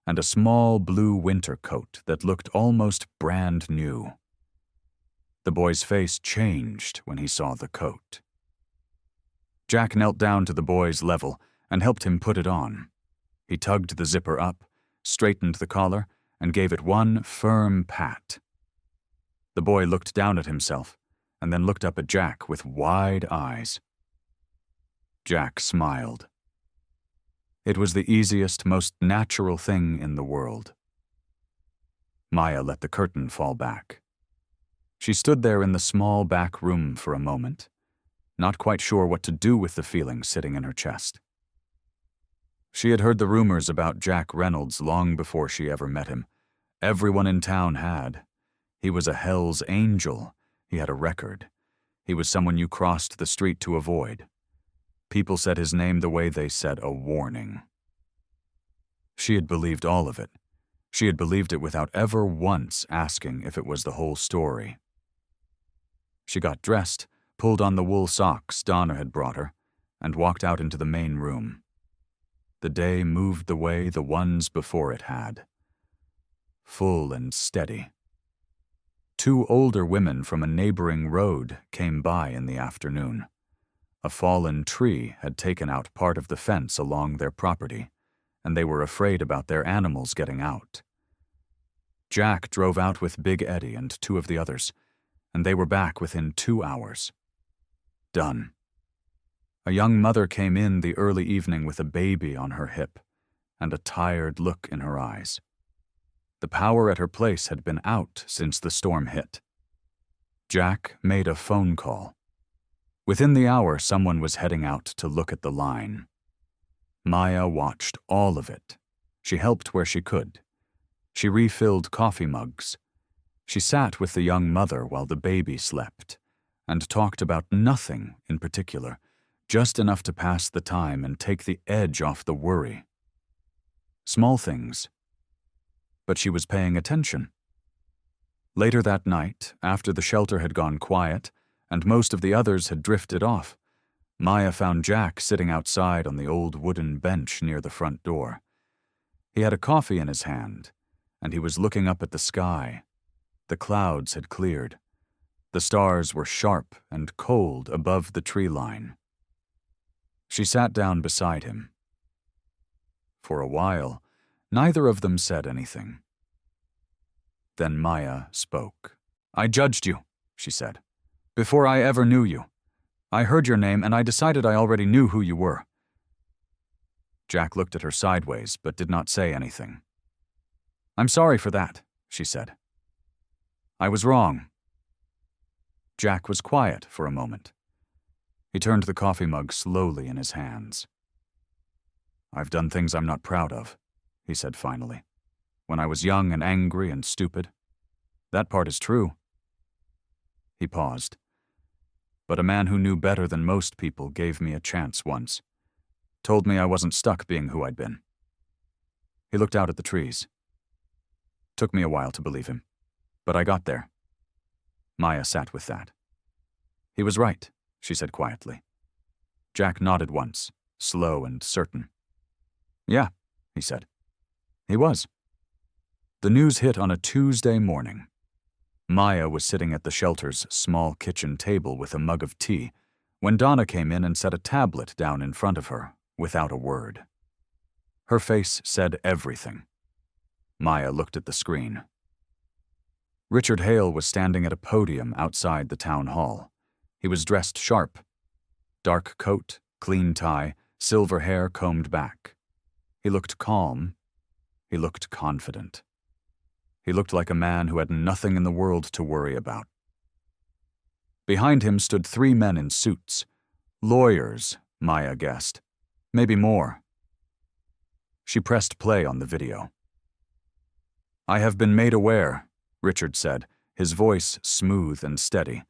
and a small blue winter coat that looked almost brand new. The boy's face changed when he saw the coat. Jack knelt down to the boy's level and helped him put it on. He tugged the zipper up, straightened the collar, and gave it one firm pat. The boy looked down at himself and then looked up at Jack with wide eyes. Jack smiled. It was the easiest, most natural thing in the world. Maya let the curtain fall back. She stood there in the small back room for a moment, not quite sure what to do with the feeling sitting in her chest. She had heard the rumors about Jack Reynolds long before she ever met him. Everyone in town had. He was a Hell's Angel. He had a record. He was someone you crossed the street to avoid. People said his name the way they said a warning. She had believed all of it. She had believed it without ever once asking if it was the whole story. She got dressed, pulled on the wool socks Donna had brought her, and walked out into the main room. The day moved the way the ones before it had. Full and steady. 2 older women from a neighboring road came by in the afternoon. A fallen tree had taken out part of the fence along their property, and they were afraid about their animals getting out. Jack drove out with Big Eddie and 2 of the others, and they were back within 2 hours. Done. A young mother came in the early evening with a baby on her hip and a tired look in her eyes. The power at her place had been out since the storm hit. Jack made a phone call. Within the hour, someone was heading out to look at the line. Maya watched all of it. She helped where she could. She refilled coffee mugs. She sat with the young mother while the baby slept and talked about nothing in particular, just enough to pass the time and take the edge off the worry. Small things. But she was paying attention. Later that night, after the shelter had gone quiet and most of the others had drifted off, Maya found Jack sitting outside on the old wooden bench near the front door. He had a coffee in his hand, and he was looking up at the sky. The clouds had cleared. The stars were sharp and cold above the tree line. She sat down beside him. For a while, neither of them said anything. Then Maya spoke. "I judged you," she said, "before I ever knew you. I heard your name and I decided I already knew who you were." Jack looked at her sideways but did not say anything. "I'm sorry for that," she said. "I was wrong." Jack was quiet for a moment. He turned the coffee mug slowly in his hands. "I've done things I'm not proud of," he said finally. "When I was young and angry and stupid. That part is true." He paused. "But a man who knew better than most people gave me a chance once. Told me I wasn't stuck being who I'd been." He looked out at the trees. Took me a while to believe him, but I got there. Maya sat with that. "He was right," she said quietly. Jack nodded once, slow and certain. "Yeah," he said. He was. The news hit on a Tuesday morning. Maya was sitting at the shelter's small kitchen table with a mug of tea when Donna came in and set a tablet down in front of her, without a word. Her face said everything. Maya looked at the screen. Richard Hale was standing at a podium outside the town hall. He was dressed sharp. Dark coat, clean tie, silver hair combed back. He looked calm. He looked confident. He looked like a man who had nothing in the world to worry about. Behind him stood 3 men in suits. Lawyers, Maya guessed. Maybe more. She pressed play on the video. "I have been made aware," Richard said, his voice smooth and steady,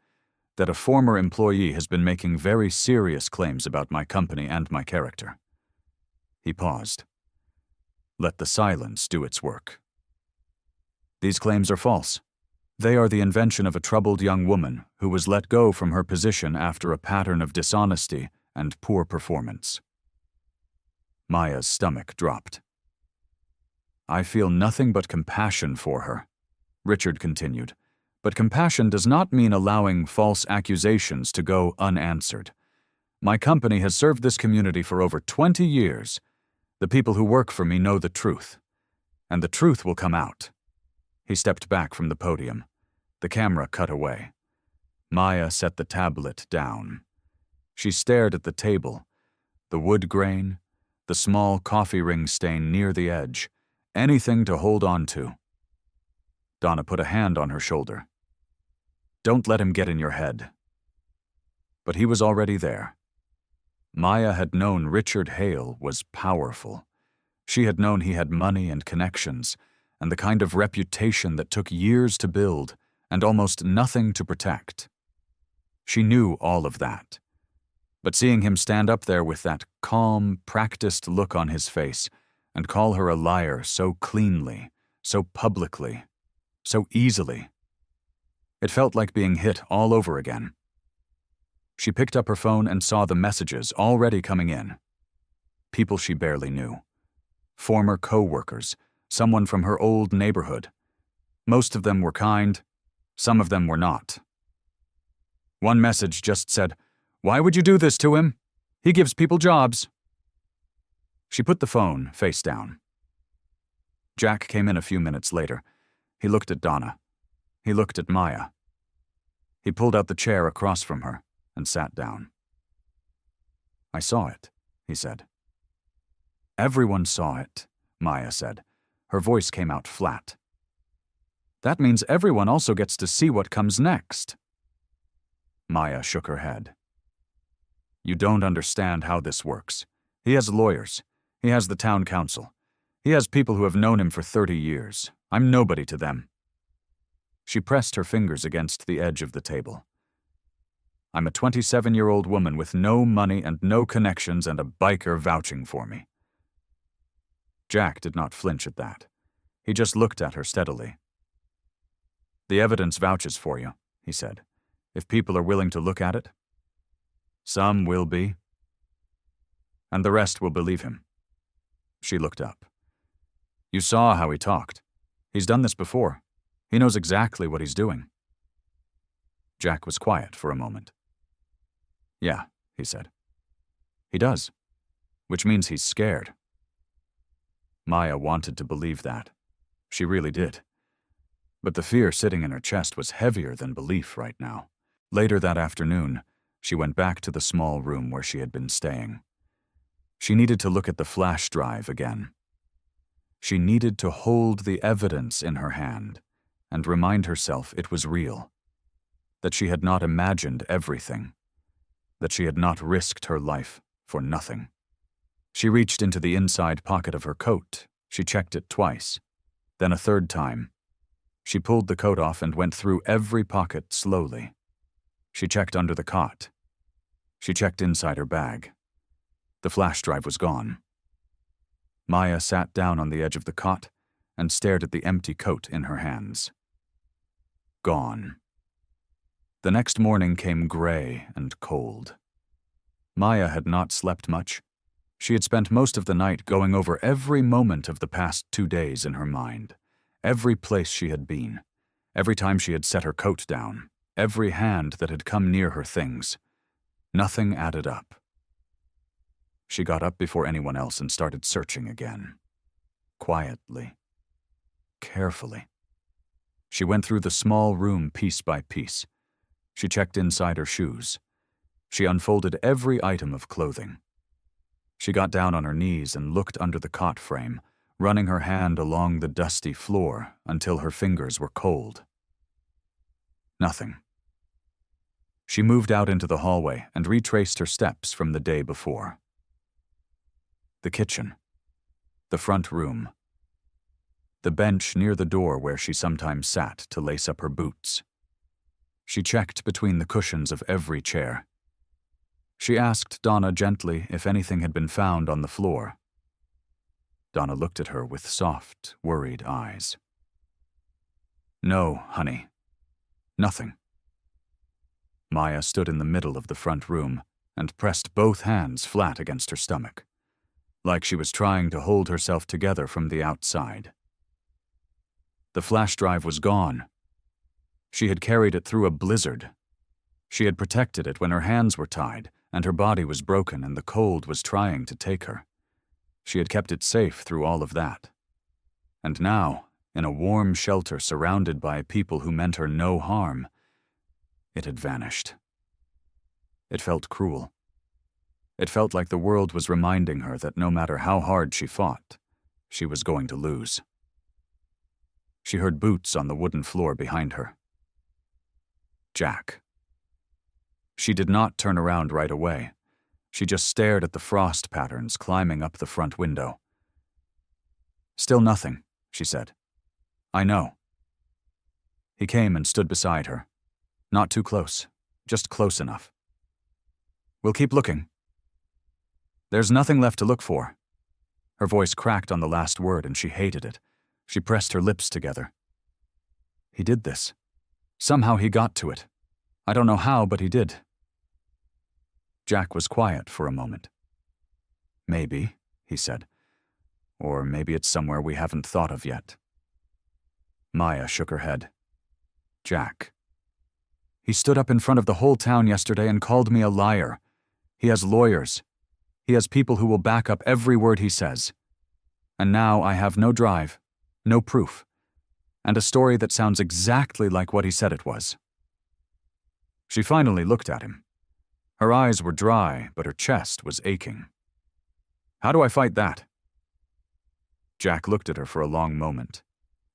"that a former employee has been making very serious claims about my company and my character." He paused. Let the silence do its work. "These claims are false. They are the invention of a troubled young woman who was let go from her position after a pattern of dishonesty and poor performance." Maya's stomach dropped. "I feel nothing but compassion for her," Richard continued, "but compassion does not mean allowing false accusations to go unanswered. My company has served this community for over 20 years. The people who work for me know the truth, and the truth will come out." He stepped back from the podium. The camera cut away. Maya set the tablet down. She stared at the table, the wood grain, the small coffee ring stain near the edge, anything to hold on to. Donna put a hand on her shoulder. "Don't let him get in your head." But he was already there. Maya had known Richard Hale was powerful. She had known he had money and connections, and the kind of reputation that took years to build and almost nothing to protect. She knew all of that. But seeing him stand up there with that calm, practiced look on his face and call her a liar so cleanly, so publicly, so easily, it felt like being hit all over again. She picked up her phone and saw the messages already coming in. People she barely knew. Former co-workers, someone from her old neighborhood. Most of them were kind, some of them were not. One message just said, "Why would you do this to him? He gives people jobs." She put the phone face down. Jack came in a few minutes later. He looked at Donna. He looked at Maya. He pulled out the chair across from her and sat down. "I saw it," he said. "Everyone saw it," Maya said. Her voice came out flat. "That means everyone also gets to see what comes next." Maya shook her head. "You don't understand how this works. He has lawyers. He has the town council. He has people who have known him for 30 years. I'm nobody to them." She pressed her fingers against the edge of the table. "I'm a 27-year-old woman with no money and no connections and a biker vouching for me." Jack did not flinch at that. He just looked at her steadily. "The evidence vouches for you," he said, "if people are willing to look at it. Some will be. And the rest will believe him." She looked up. "You saw how he talked. He's done this before. He knows exactly what he's doing." Jack was quiet for a moment. "Yeah," he said. "He does. Which means he's scared." Maya wanted to believe that. She really did. But the fear sitting in her chest was heavier than belief right now. Later that afternoon, she went back to the small room where she had been staying. She needed to look at the flash drive again. She needed to hold the evidence in her hand and remind herself it was real, that she had not imagined everything, that she had not risked her life for nothing. She reached into the inside pocket of her coat. She checked it twice, then a third time. She pulled the coat off and went through every pocket slowly. She checked under the cot. She checked inside her bag. The flash drive was gone. Maya sat down on the edge of the cot and stared at the empty coat in her hands. Gone. The next morning came gray and cold. Maya had not slept much. She had spent most of the night going over every moment of the past 2 days in her mind, every place she had been, every time she had set her coat down, every hand that had come near her things. Nothing added up. She got up before anyone else and started searching again. Quietly. Carefully. She went through the small room piece by piece. She checked inside her shoes. She unfolded every item of clothing. She got down on her knees and looked under the cot frame, running her hand along the dusty floor until her fingers were cold. Nothing. She moved out into the hallway and retraced her steps from the day before. The kitchen. The front room. The bench near the door where she sometimes sat to lace up her boots. She checked between the cushions of every chair. She asked Donna gently if anything had been found on the floor. Donna looked at her with soft, worried eyes. "No, honey. Nothing." Maya stood in the middle of the front room and pressed both hands flat against her stomach, like she was trying to hold herself together from the outside. The flash drive was gone. She had carried it through a blizzard. She had protected it when her hands were tied and her body was broken and the cold was trying to take her. She had kept it safe through all of that. And now, in a warm shelter surrounded by people who meant her no harm, it had vanished. It felt cruel. It felt like the world was reminding her that no matter how hard she fought, she was going to lose. She heard boots on the wooden floor behind her. Jack. She did not turn around right away. She just stared at the frost patterns climbing up the front window. "Still nothing," she said. "I know." He came and stood beside her. Not too close, just close enough. "We'll keep looking." "There's nothing left to look for." Her voice cracked on the last word and she hated it. She pressed her lips together. He did this. Somehow he got to it. I don't know how, but he did. Jack was quiet for a moment. "Maybe," he said. "Or maybe it's somewhere we haven't thought of yet." Maya shook her head. "Jack. He stood up in front of the whole town yesterday and called me a liar. He has lawyers. He has people who will back up every word he says. And now I have no drive, no proof, and a story that sounds exactly like what he said it was." She finally looked at him. Her eyes were dry, but her chest was aching. "How do I fight that?" Jack looked at her for a long moment.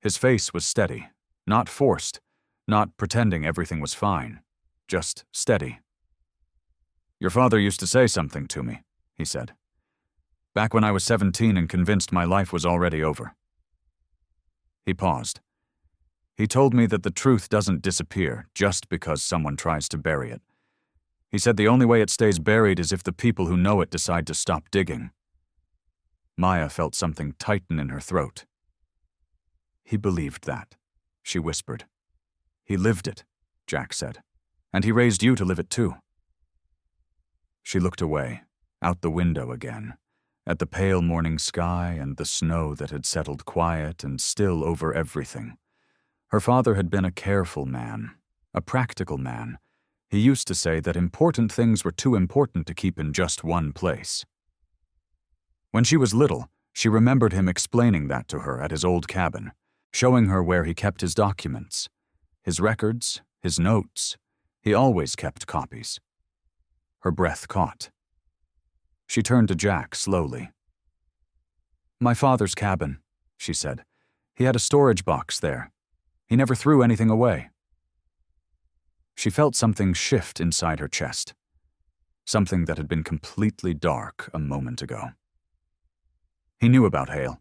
His face was steady, not forced, not pretending everything was fine, just steady. "Your father used to say something to me," he said. "Back when I was 17 and convinced my life was already over." He paused. "He told me that the truth doesn't disappear just because someone tries to bury it. He said the only way it stays buried is if the people who know it decide to stop digging." Maya felt something tighten in her throat. "He believed that," she whispered. "He lived it," Jack said. "And he raised you to live it too." She looked away, out the window again, at the pale morning sky and the snow that had settled quiet and still over everything. Her father had been a careful man, a practical man. He used to say that important things were too important to keep in just one place. When she was little, she remembered him explaining that to her at his old cabin, showing her where he kept his documents, his records, his notes. He always kept copies. Her breath caught. She turned to Jack slowly. "My father's cabin," she said. "He had a storage box there. He never threw anything away." She felt something shift inside her chest, something that had been completely dark a moment ago. He knew about Hale.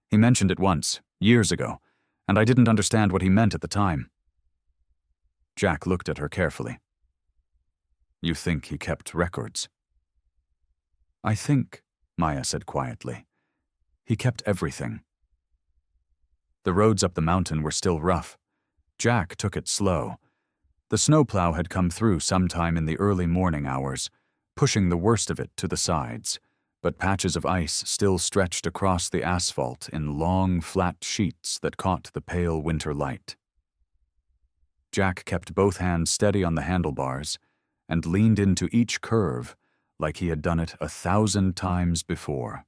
He mentioned it once, years ago, and I didn't understand what he meant at the time. Jack looked at her carefully. "You think he kept records?" "I think," Maya said quietly, "he kept everything." The roads up the mountain were still rough. Jack took it slow. The snowplow had come through sometime in the early morning hours, pushing the worst of it to the sides, but patches of ice still stretched across the asphalt in long, flat sheets that caught the pale winter light. Jack kept both hands steady on the handlebars and leaned into each curve like he had done it 1,000 times before.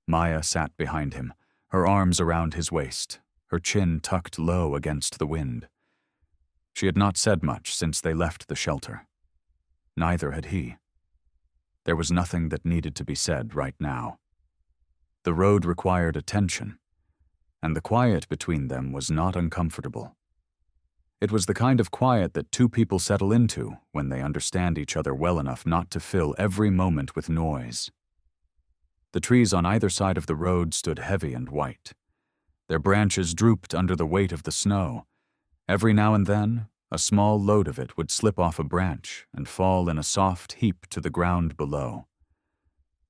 Maya sat behind him, her arms around his waist, her chin tucked low against the wind. She had not said much since they left the shelter. Neither had he. There was nothing that needed to be said right now. The road required attention, and the quiet between them was not uncomfortable. It was the kind of quiet that two people settle into when they understand each other well enough not to fill every moment with noise. The trees on either side of the road stood heavy and white. Their branches drooped under the weight of the snow. Every now and then, a small load of it would slip off a branch and fall in a soft heap to the ground below.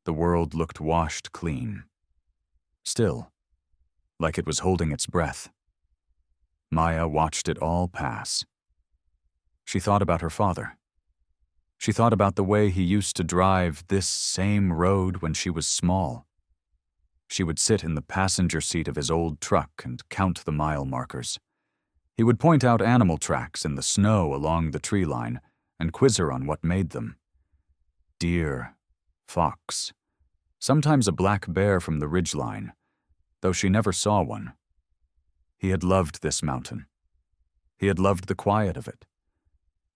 The world looked washed clean. Still, like it was holding its breath. Maya watched it all pass. She thought about her father. She thought about the way he used to drive this same road when she was small. She would sit in the passenger seat of his old truck and count the mile markers. He would point out animal tracks in the snow along the tree line and quiz her on what made them. Deer, fox, sometimes a black bear from the ridgeline, though she never saw one. He had loved this mountain. He had loved the quiet of it.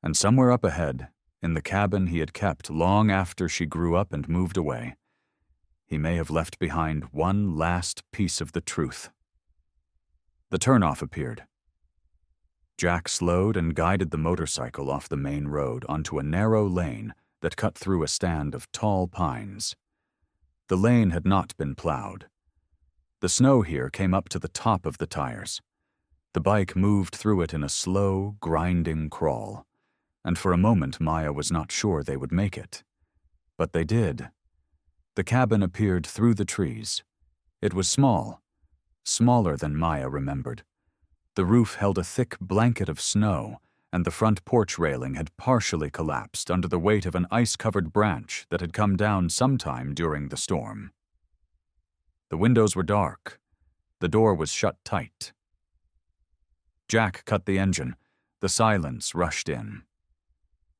And somewhere up ahead, in the cabin he had kept long after she grew up and moved away, he may have left behind one last piece of the truth. The turnoff appeared. Jack slowed and guided the motorcycle off the main road onto a narrow lane that cut through a stand of tall pines. The lane had not been plowed. The snow here came up to the top of the tires. The bike moved through it in a slow, grinding crawl, and for a moment Maya was not sure they would make it. But they did. The cabin appeared through the trees. It was small, smaller than Maya remembered. The roof held a thick blanket of snow, and the front porch railing had partially collapsed under the weight of an ice-covered branch that had come down sometime during the storm. The windows were dark. The door was shut tight. Jack cut the engine. The silence rushed in.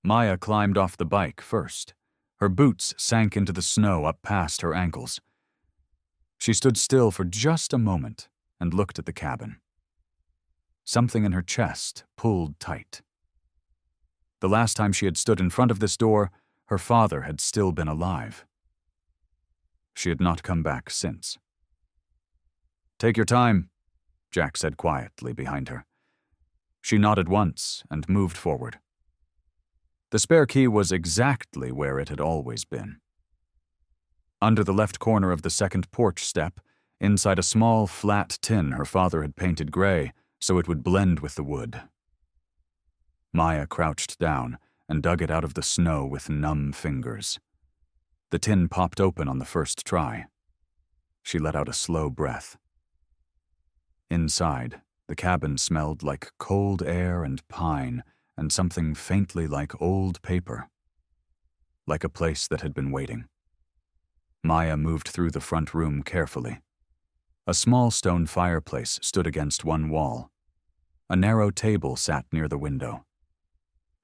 Maya climbed off the bike first. Her boots sank into the snow up past her ankles. She stood still for just a moment and looked at the cabin. Something in her chest pulled tight. The last time she had stood in front of this door, her father had still been alive. She had not come back since. "Take your time," Jack said quietly behind her. She nodded once and moved forward. The spare key was exactly where it had always been. Under the left corner of the second porch step, inside a small, flat tin her father had painted gray so it would blend with the wood. Maya crouched down and dug it out of the snow with numb fingers. The tin popped open on the first try. She let out a slow breath. Inside, the cabin smelled like cold air and pine and something faintly like old paper. Like a place that had been waiting. Maya moved through the front room carefully. A small stone fireplace stood against one wall. A narrow table sat near the window.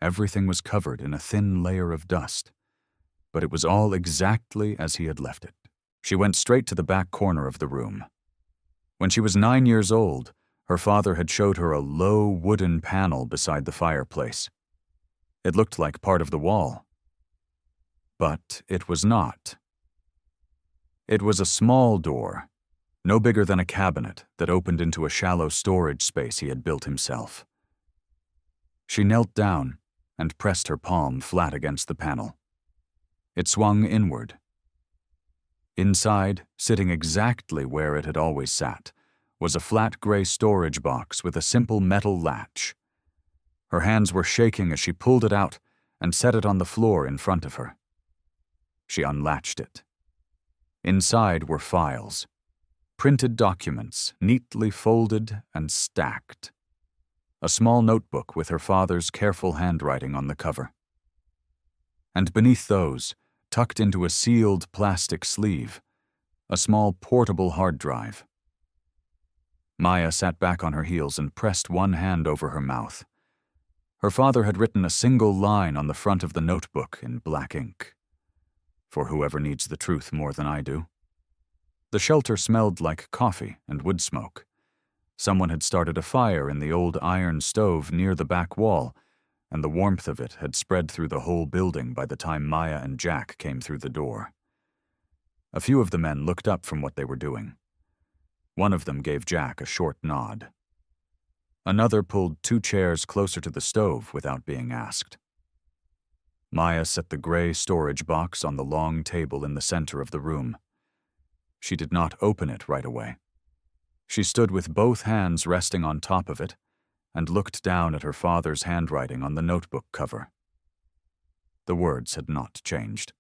Everything was covered in a thin layer of dust, but it was all exactly as he had left it. She went straight to the back corner of the room. When she was 9 years old, her father had showed her a low wooden panel beside the fireplace. It looked like part of the wall. But it was not. It was a small door, no bigger than a cabinet, that opened into a shallow storage space he had built himself. She knelt down and pressed her palm flat against the panel. It swung inward. Inside, sitting exactly where it had always sat, was a flat gray storage box with a simple metal latch. Her hands were shaking as she pulled it out and set it on the floor in front of her. She unlatched it. Inside were files, printed documents neatly folded and stacked. A small notebook with her father's careful handwriting on the cover. And beneath those, tucked into a sealed plastic sleeve, a small portable hard drive. Maya sat back on her heels and pressed one hand over her mouth. Her father had written a single line on the front of the notebook in black ink. For whoever needs the truth more than I do. The shelter smelled like coffee and wood smoke. Someone had started a fire in the old iron stove near the back wall, and the warmth of it had spread through the whole building by the time Maya and Jack came through the door. A few of the men looked up from what they were doing. One of them gave Jack a short nod. Another pulled 2 chairs closer to the stove without being asked. Maya set the gray storage box on the long table in the center of the room. She did not open it right away. She stood with both hands resting on top of it and looked down at her father's handwriting on the notebook cover. The words had not changed.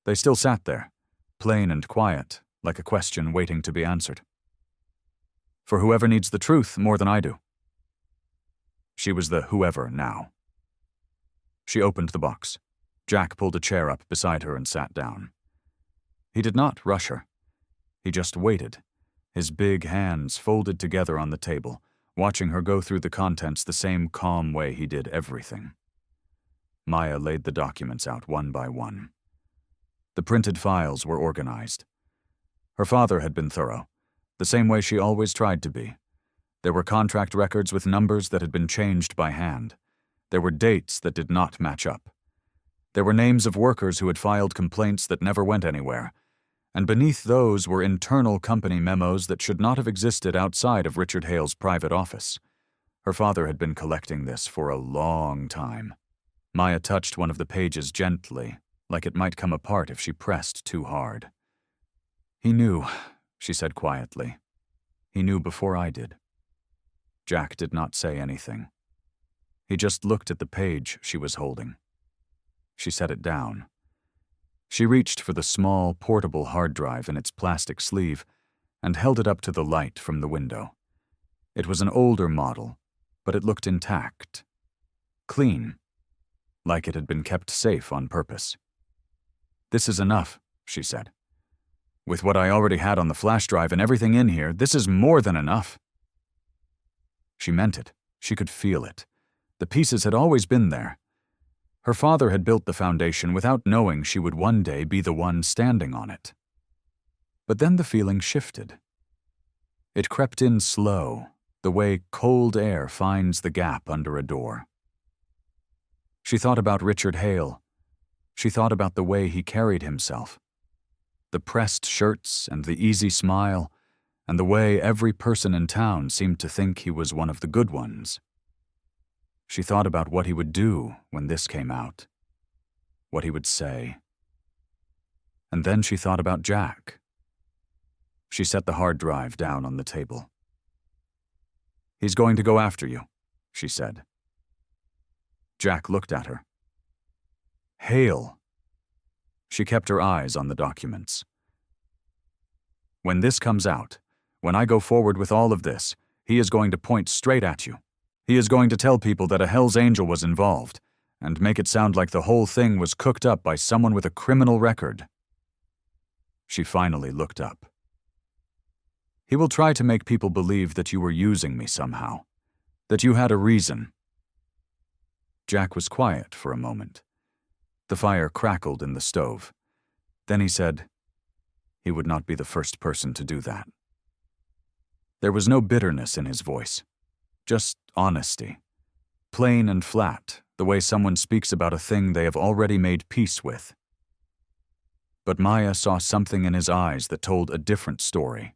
They still sat there, plain and quiet, like a question waiting to be answered. For whoever needs the truth more than I do. She was the whoever now. She opened the box. Jack pulled a chair up beside her and sat down. He did not rush her. He just waited, his big hands folded together on the table, watching her go through the contents the same calm way he did everything. Maya laid the documents out one by one. The printed files were organized. Her father had been thorough, the same way she always tried to be. There were contract records with numbers that had been changed by hand. There were dates that did not match up. There were names of workers who had filed complaints that never went anywhere, and beneath those were internal company memos that should not have existed outside of Richard Hale's private office. Her father had been collecting this for a long time. Maya touched one of the pages gently, like it might come apart if she pressed too hard. "He knew," she said quietly. "He knew before I did." Jack did not say anything. He just looked at the page she was holding. She set it down. She reached for the small, portable hard drive in its plastic sleeve and held it up to the light from the window. It was an older model, but it looked intact. Clean. Like it had been kept safe on purpose. "This is enough," she said. "With what I already had on the flash drive and everything in here, this is more than enough." She meant it. She could feel it. The pieces had always been there. Her father had built the foundation without knowing she would one day be the one standing on it. But then the feeling shifted. It crept in slow, the way cold air finds the gap under a door. She thought about Richard Hale. She thought about the way he carried himself. The pressed shirts and the easy smile, and the way every person in town seemed to think he was one of the good ones. She thought about what he would do when this came out, what he would say. And then she thought about Jack. She set the hard drive down on the table. "He's going to go after you," she said. Jack looked at her. "Hale." She kept her eyes on the documents. "When this comes out, when I go forward with all of this, he is going to point straight at you. He is going to tell people that a Hell's Angel was involved, and make it sound like the whole thing was cooked up by someone with a criminal record." She finally looked up. "He will try to make people believe that you were using me somehow, that you had a reason." Jack was quiet for a moment. The fire crackled in the stove. Then he said, "He would not be the first person to do that." There was no bitterness in his voice, just honesty. Plain and flat, the way someone speaks about a thing they have already made peace with. But Maya saw something in his eyes that told a different story.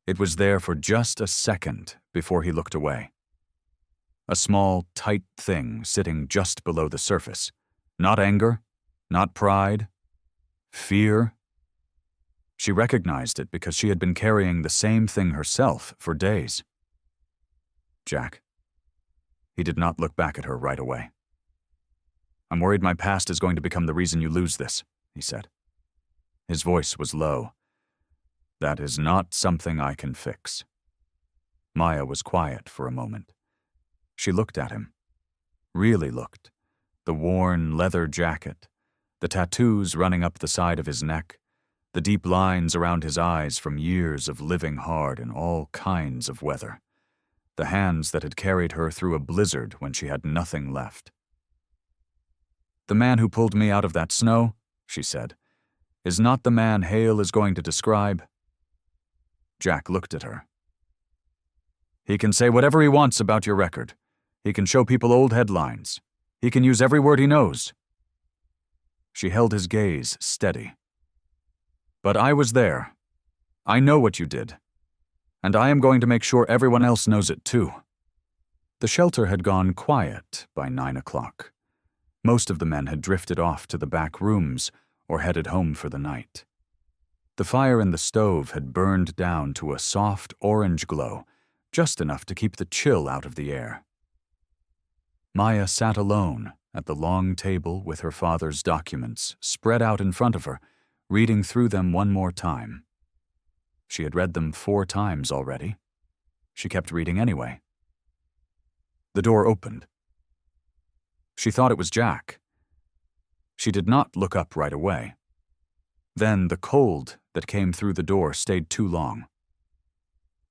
It was there for just a second before he looked away. A small, tight thing sitting just below the surface. Not anger, not pride, fear. She recognized it because she had been carrying the same thing herself for days. "Jack." He did not look back at her right away. "I'm worried my past is going to become the reason you lose this," he said. His voice was low. "That is not something I can fix." Maya was quiet for a moment. She looked at him. Really looked. The worn leather jacket, the tattoos running up the side of his neck, the deep lines around his eyes from years of living hard in all kinds of weather, the hands that had carried her through a blizzard when she had nothing left. "The man who pulled me out of that snow," she said, "is not the man Hale is going to describe." Jack looked at her. "He can say whatever he wants about your record. He can show people old headlines. He can use every word he knows." She held his gaze steady. "But I was there. I know what you did. And I am going to make sure everyone else knows it too." The shelter had gone quiet by 9 o'clock. Most of the men had drifted off to the back rooms or headed home for the night. The fire in the stove had burned down to a soft orange glow, just enough to keep the chill out of the air. Maya sat alone at the long table with her father's documents spread out in front of her, reading through them one more time. She had read them 4 times already. She kept reading anyway. The door opened. She thought it was Jack. She did not look up right away. Then the cold that came through the door stayed too long.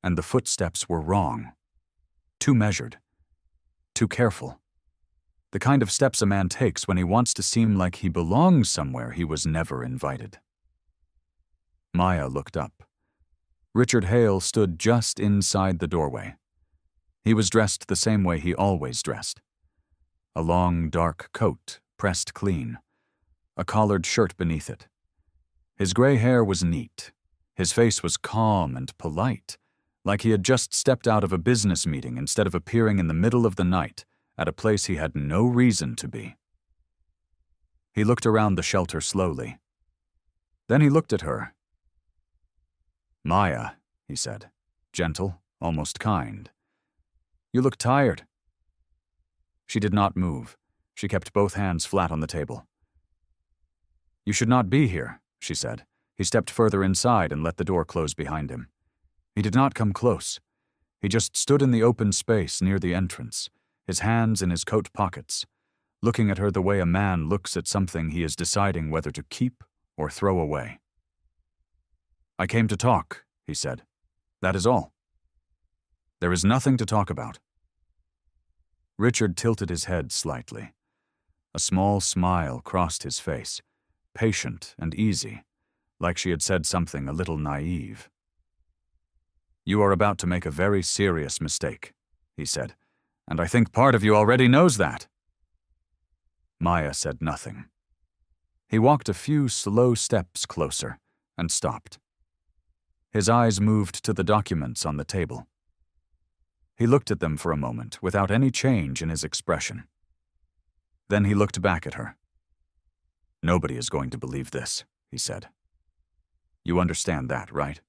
And the footsteps were wrong. Too measured. Too careful. The kind of steps a man takes when he wants to seem like he belongs somewhere he was never invited. Maya looked up. Richard Hale stood just inside the doorway. He was dressed the same way he always dressed. A long, dark coat, pressed clean. A collared shirt beneath it. His gray hair was neat. His face was calm and polite, like he had just stepped out of a business meeting instead of appearing in the middle of the night at a place he had no reason to be. He looked around the shelter slowly. Then he looked at her. "Maya," he said, gentle, almost kind. "You look tired." She did not move. She kept both hands flat on the table. "You should not be here," she said. He stepped further inside and let the door close behind him. He did not come close. He just stood in the open space near the entrance, his hands in his coat pockets, looking at her the way a man looks at something he is deciding whether to keep or throw away. "I came to talk," he said. "That is all. There is nothing to talk about." Richard tilted his head slightly. A small smile crossed his face, patient and easy, like she had said something a little naive. "You are about to make a very serious mistake," he said, "and I think part of you already knows that." Maya said nothing. He walked a few slow steps closer and stopped. His eyes moved to the documents on the table. He looked at them for a moment without any change in his expression. Then he looked back at her. "Nobody is going to believe this," he said. "You understand that, right?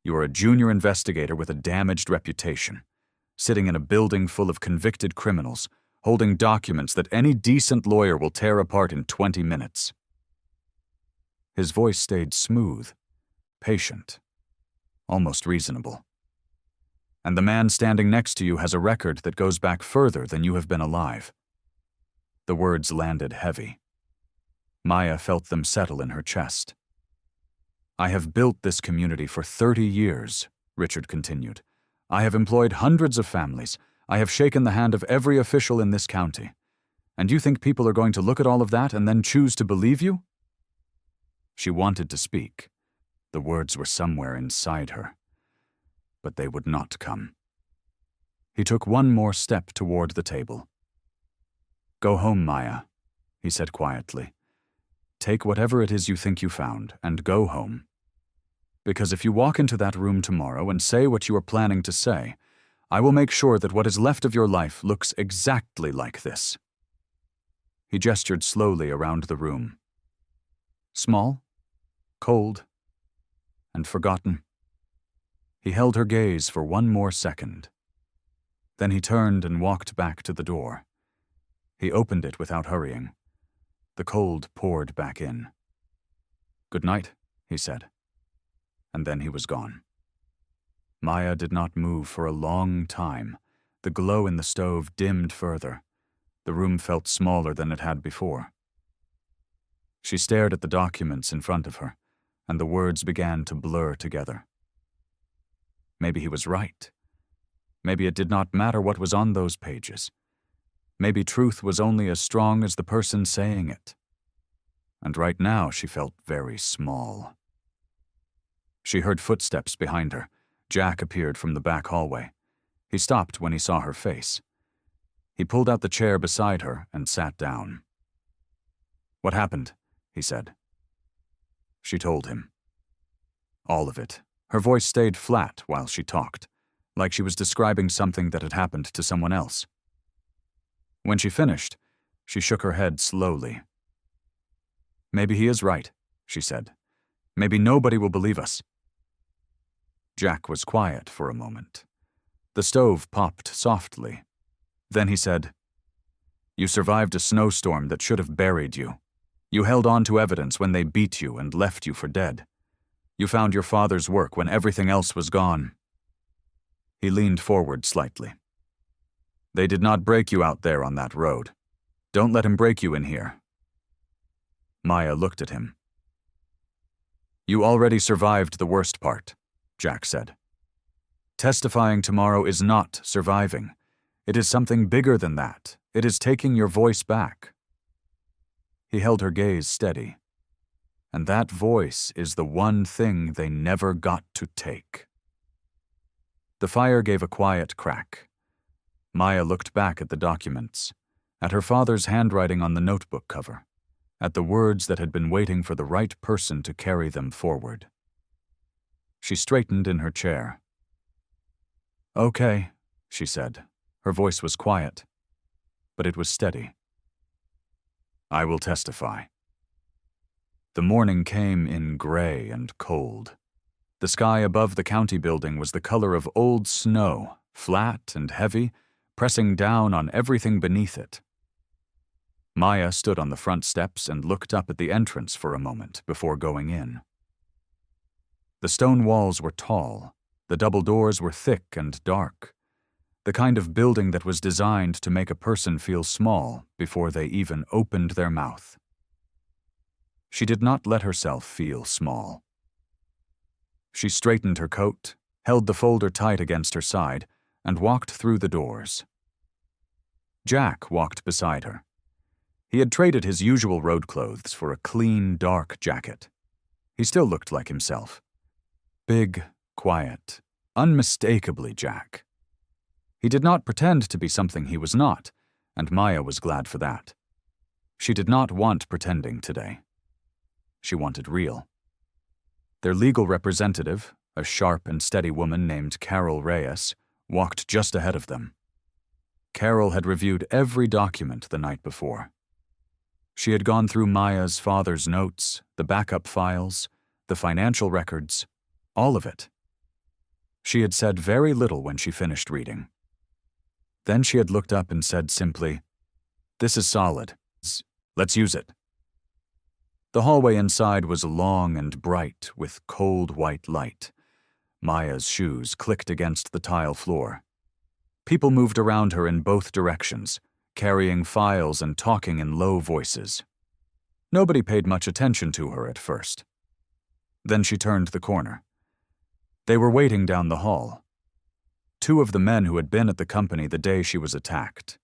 You are a junior investigator with a damaged reputation, sitting in a building full of convicted criminals, holding documents that any decent lawyer will tear apart in 20 minutes. His voice stayed smooth, patient, almost reasonable. "And the man standing next to you has a record that goes back further than you have been alive." The words landed heavy. Maya felt them settle in her chest. "I have built this community for 30 years, Richard continued. "I have employed hundreds of families. I have shaken the hand of every official in this county. And you think people are going to look at all of that and then choose to believe you?" She wanted to speak. The words were somewhere inside her. But they would not come. He took one more step toward the table. "Go home, Maya," he said quietly. "Take whatever it is you think you found and go home. Because if you walk into that room tomorrow and say what you are planning to say, I will make sure that what is left of your life looks exactly like this." He gestured slowly around the room. Small, cold, and forgotten. He held her gaze for one more second. Then he turned and walked back to the door. He opened it without hurrying. The cold poured back in. "Good night," he said. And then he was gone. Maya did not move for a long time. The glow in the stove dimmed further. The room felt smaller than it had before. She stared at the documents in front of her, and the words began to blur together. Maybe he was right. Maybe it did not matter what was on those pages. Maybe truth was only as strong as the person saying it. And right now she felt very small. She heard footsteps behind her. Jack appeared from the back hallway. He stopped when he saw her face. He pulled out the chair beside her and sat down. "What happened?" he said. She told him. All of it, Her voice stayed flat while she talked, like she was describing something that had happened to someone else. When she finished, she shook her head slowly. "Maybe he is right," she said. "Maybe nobody will believe us." Jack was quiet for a moment. The stove popped softly. Then he said, "You survived a snowstorm that should have buried you. You held on to evidence when they beat you and left you for dead. You found your father's work when everything else was gone." He leaned forward slightly. "They did not break you out there on that road. Don't let him break you in here." Maya looked at him. "You already survived the worst part," Jack said. "Testifying tomorrow is not surviving. It is something bigger than that. It is taking your voice back." He held her gaze steady. And that voice is the one thing they never got to take. The fire gave a quiet crack. Maya looked back at the documents, at her father's handwriting on the notebook cover, at the words that had been waiting for the right person to carry them forward. She straightened in her chair. "Okay," she said. Her voice was quiet, but it was steady. "I will testify." The morning came in gray and cold. The sky above the county building was the color of old snow, flat and heavy, pressing down on everything beneath it. Maya stood on the front steps and looked up at the entrance for a moment before going in. The stone walls were tall. The double doors were thick and dark. The kind of building that was designed to make a person feel small before they even opened their mouth. She did not let herself feel small. She straightened her coat, held the folder tight against her side, and walked through the doors. Jack walked beside her. He had traded his usual road clothes for a clean, dark jacket. He still looked like himself. Big, quiet, unmistakably Jack. He did not pretend to be something he was not, and Maya was glad for that. She did not want pretending today. She wanted real. Their legal representative, a sharp and steady woman named Carol Reyes, walked just ahead of them. Carol had reviewed every document the night before. She had gone through Maya's father's notes, the backup files, the financial records, all of it. She had said very little when she finished reading. Then she had looked up and said simply, "This is solid. Let's use it." The hallway inside was long and bright with cold white light. Maya's shoes clicked against the tile floor. People moved around her in both directions, carrying files and talking in low voices. Nobody paid much attention to her at first. Then she turned the corner. They were waiting down the hall. Two of the men who had been at the company the day she was attacked.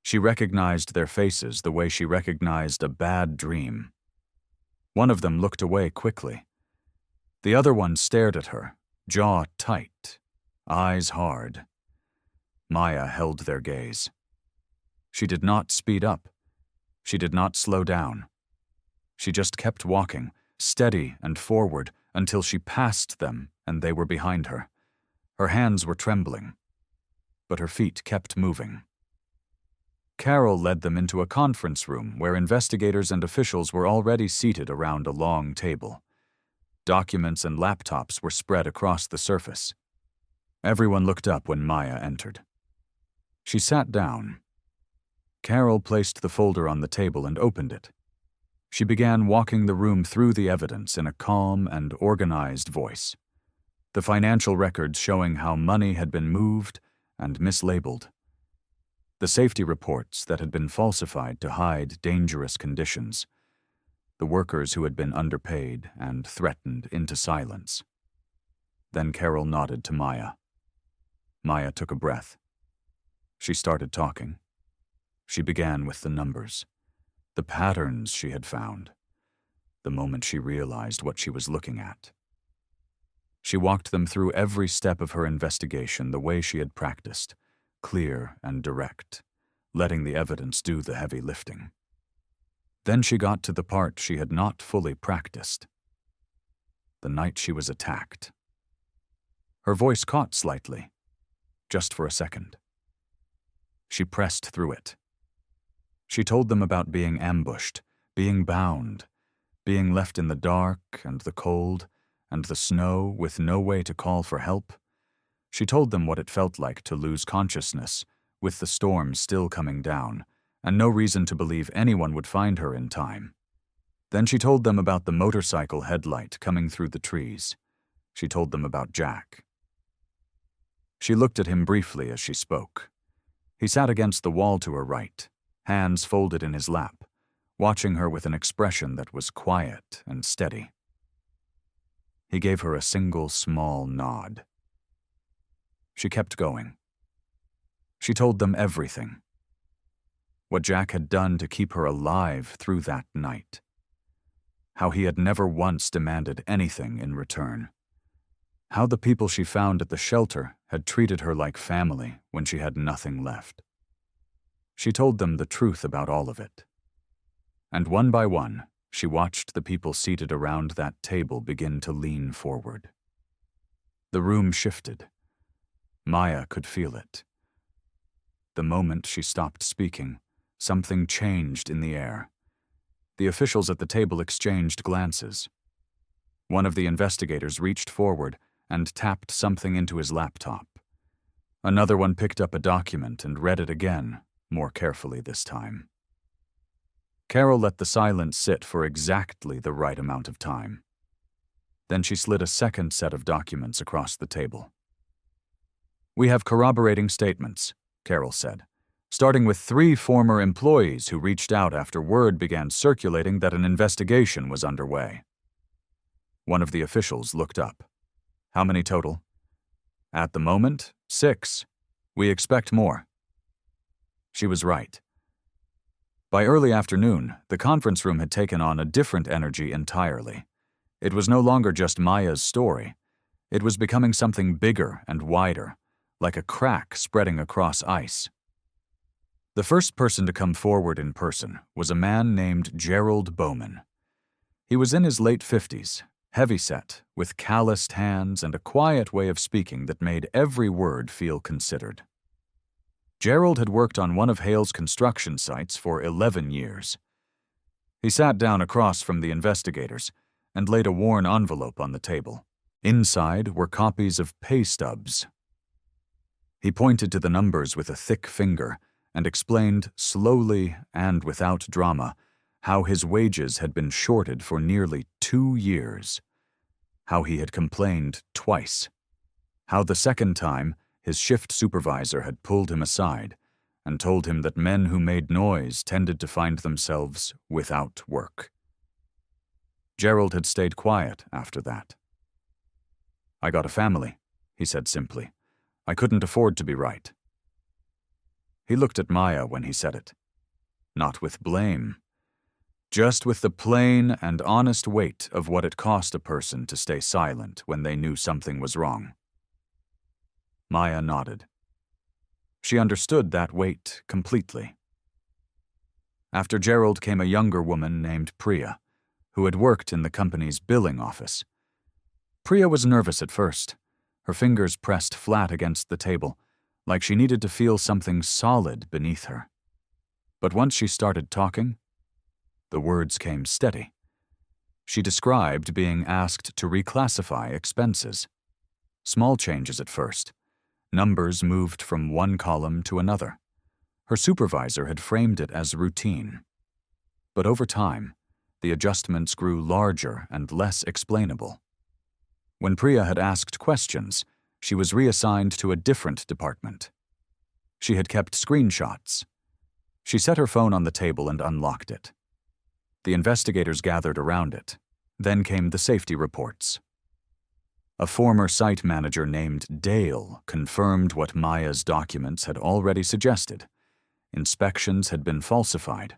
She recognized their faces the way she recognized a bad dream. One of them looked away quickly. The other one stared at her, jaw tight, eyes hard. Maya held their gaze. She did not speed up. She did not slow down. She just kept walking, steady and forward, until she passed them and they were behind her. Her hands were trembling, but her feet kept moving. Carol led them into a conference room where investigators and officials were already seated around a long table. Documents and laptops were spread across the surface. Everyone looked up when Maya entered. She sat down. Carol placed the folder on the table and opened it. She began walking the room through the evidence in a calm and organized voice. The financial records showing how money had been moved and mislabeled. The safety reports that had been falsified to hide dangerous conditions. The workers who had been underpaid and threatened into silence. Then Carol nodded to Maya. Maya took a breath. She started talking. She began with the numbers, the patterns she had found, the moment she realized what she was looking at. She walked them through every step of her investigation the way she had practiced, clear and direct, letting the evidence do the heavy lifting. Then she got to the part she had not fully practiced. The night she was attacked. Her voice caught slightly, just for a second. She pressed through it. She told them about being ambushed, being bound, being left in the dark and the cold and the snow with no way to call for help. She told them what it felt like to lose consciousness, with the storm still coming down, and no reason to believe anyone would find her in time. Then she told them about the motorcycle headlight coming through the trees. She told them about Jack. She looked at him briefly as she spoke. He sat against the wall to her right, hands folded in his lap, watching her with an expression that was quiet and steady. He gave her a single small nod. She kept going. She told them everything. What Jack had done to keep her alive through that night. How he had never once demanded anything in return. How the people she found at the shelter had treated her like family when she had nothing left. She told them the truth about all of it. And one by one, she watched the people seated around that table begin to lean forward. The room shifted. Maya could feel it. The moment she stopped speaking, something changed in the air. The officials at the table exchanged glances. One of the investigators reached forward and tapped something into his laptop. Another one picked up a document and read it again, more carefully this time. Carol let the silence sit for exactly the right amount of time. Then she slid a second set of documents across the table. "We have corroborating statements," Carol said, starting with 3 former employees who reached out after word began circulating that an investigation was underway. One of the officials looked up. "How many total?" "At the moment, 6. We expect more." She was right. By early afternoon, the conference room had taken on a different energy entirely. It was no longer just Maya's story. It was becoming something bigger and wider, like a crack spreading across ice. The first person to come forward in person was a man named Gerald Bowman. He was in his late 50s, heavyset, with calloused hands and a quiet way of speaking that made every word feel considered. Gerald had worked on one of Hale's construction sites for 11 years. He sat down across from the investigators and laid a worn envelope on the table. Inside were copies of pay stubs. He pointed to the numbers with a thick finger and explained slowly and without drama how his wages had been shorted for nearly 2 years, how he had complained twice, how the second time his shift supervisor had pulled him aside and told him that men who made noise tended to find themselves without work. Gerald had stayed quiet after that. "I got a family," he said simply. "I couldn't afford to be right." He looked at Maya when he said it. Not with blame, just with the plain and honest weight of what it cost a person to stay silent when they knew something was wrong. Maya nodded. She understood that weight completely. After Gerald came a younger woman named Priya, who had worked in the company's billing office. Priya was nervous at first, her fingers pressed flat against the table, like she needed to feel something solid beneath her. But once she started talking, the words came steady. She described being asked to reclassify expenses. Small changes at first. Numbers moved from one column to another. Her supervisor had framed it as routine. But over time, the adjustments grew larger and less explainable. When Priya had asked questions, she was reassigned to a different department. She had kept screenshots. She set her phone on the table and unlocked it. The investigators gathered around it. Then came the safety reports. A former site manager named Dale confirmed what Maya's documents had already suggested. Inspections had been falsified.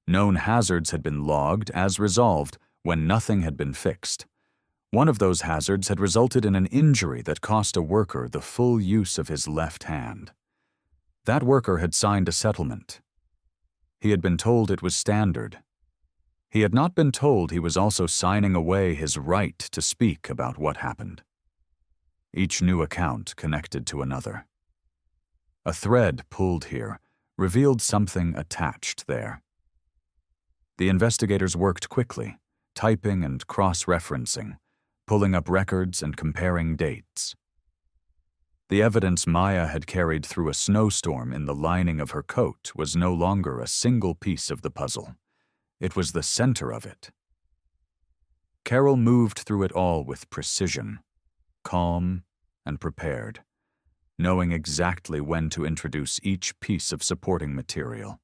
Known hazards had been logged as resolved when nothing had been fixed. One of those hazards had resulted in an injury that cost a worker the full use of his left hand. That worker had signed a settlement. He had been told it was standard. He had not been told he was also signing away his right to speak about what happened. each new account connected to another. A thread pulled here revealed something attached there. The investigators worked quickly, typing and cross-referencing, pulling up records and comparing dates. The evidence Maya had carried through a snowstorm in the lining of her coat was no longer a single piece of the puzzle. It was the center of it. Carol moved through it all with precision, calm and prepared, knowing exactly when to introduce each piece of supporting material.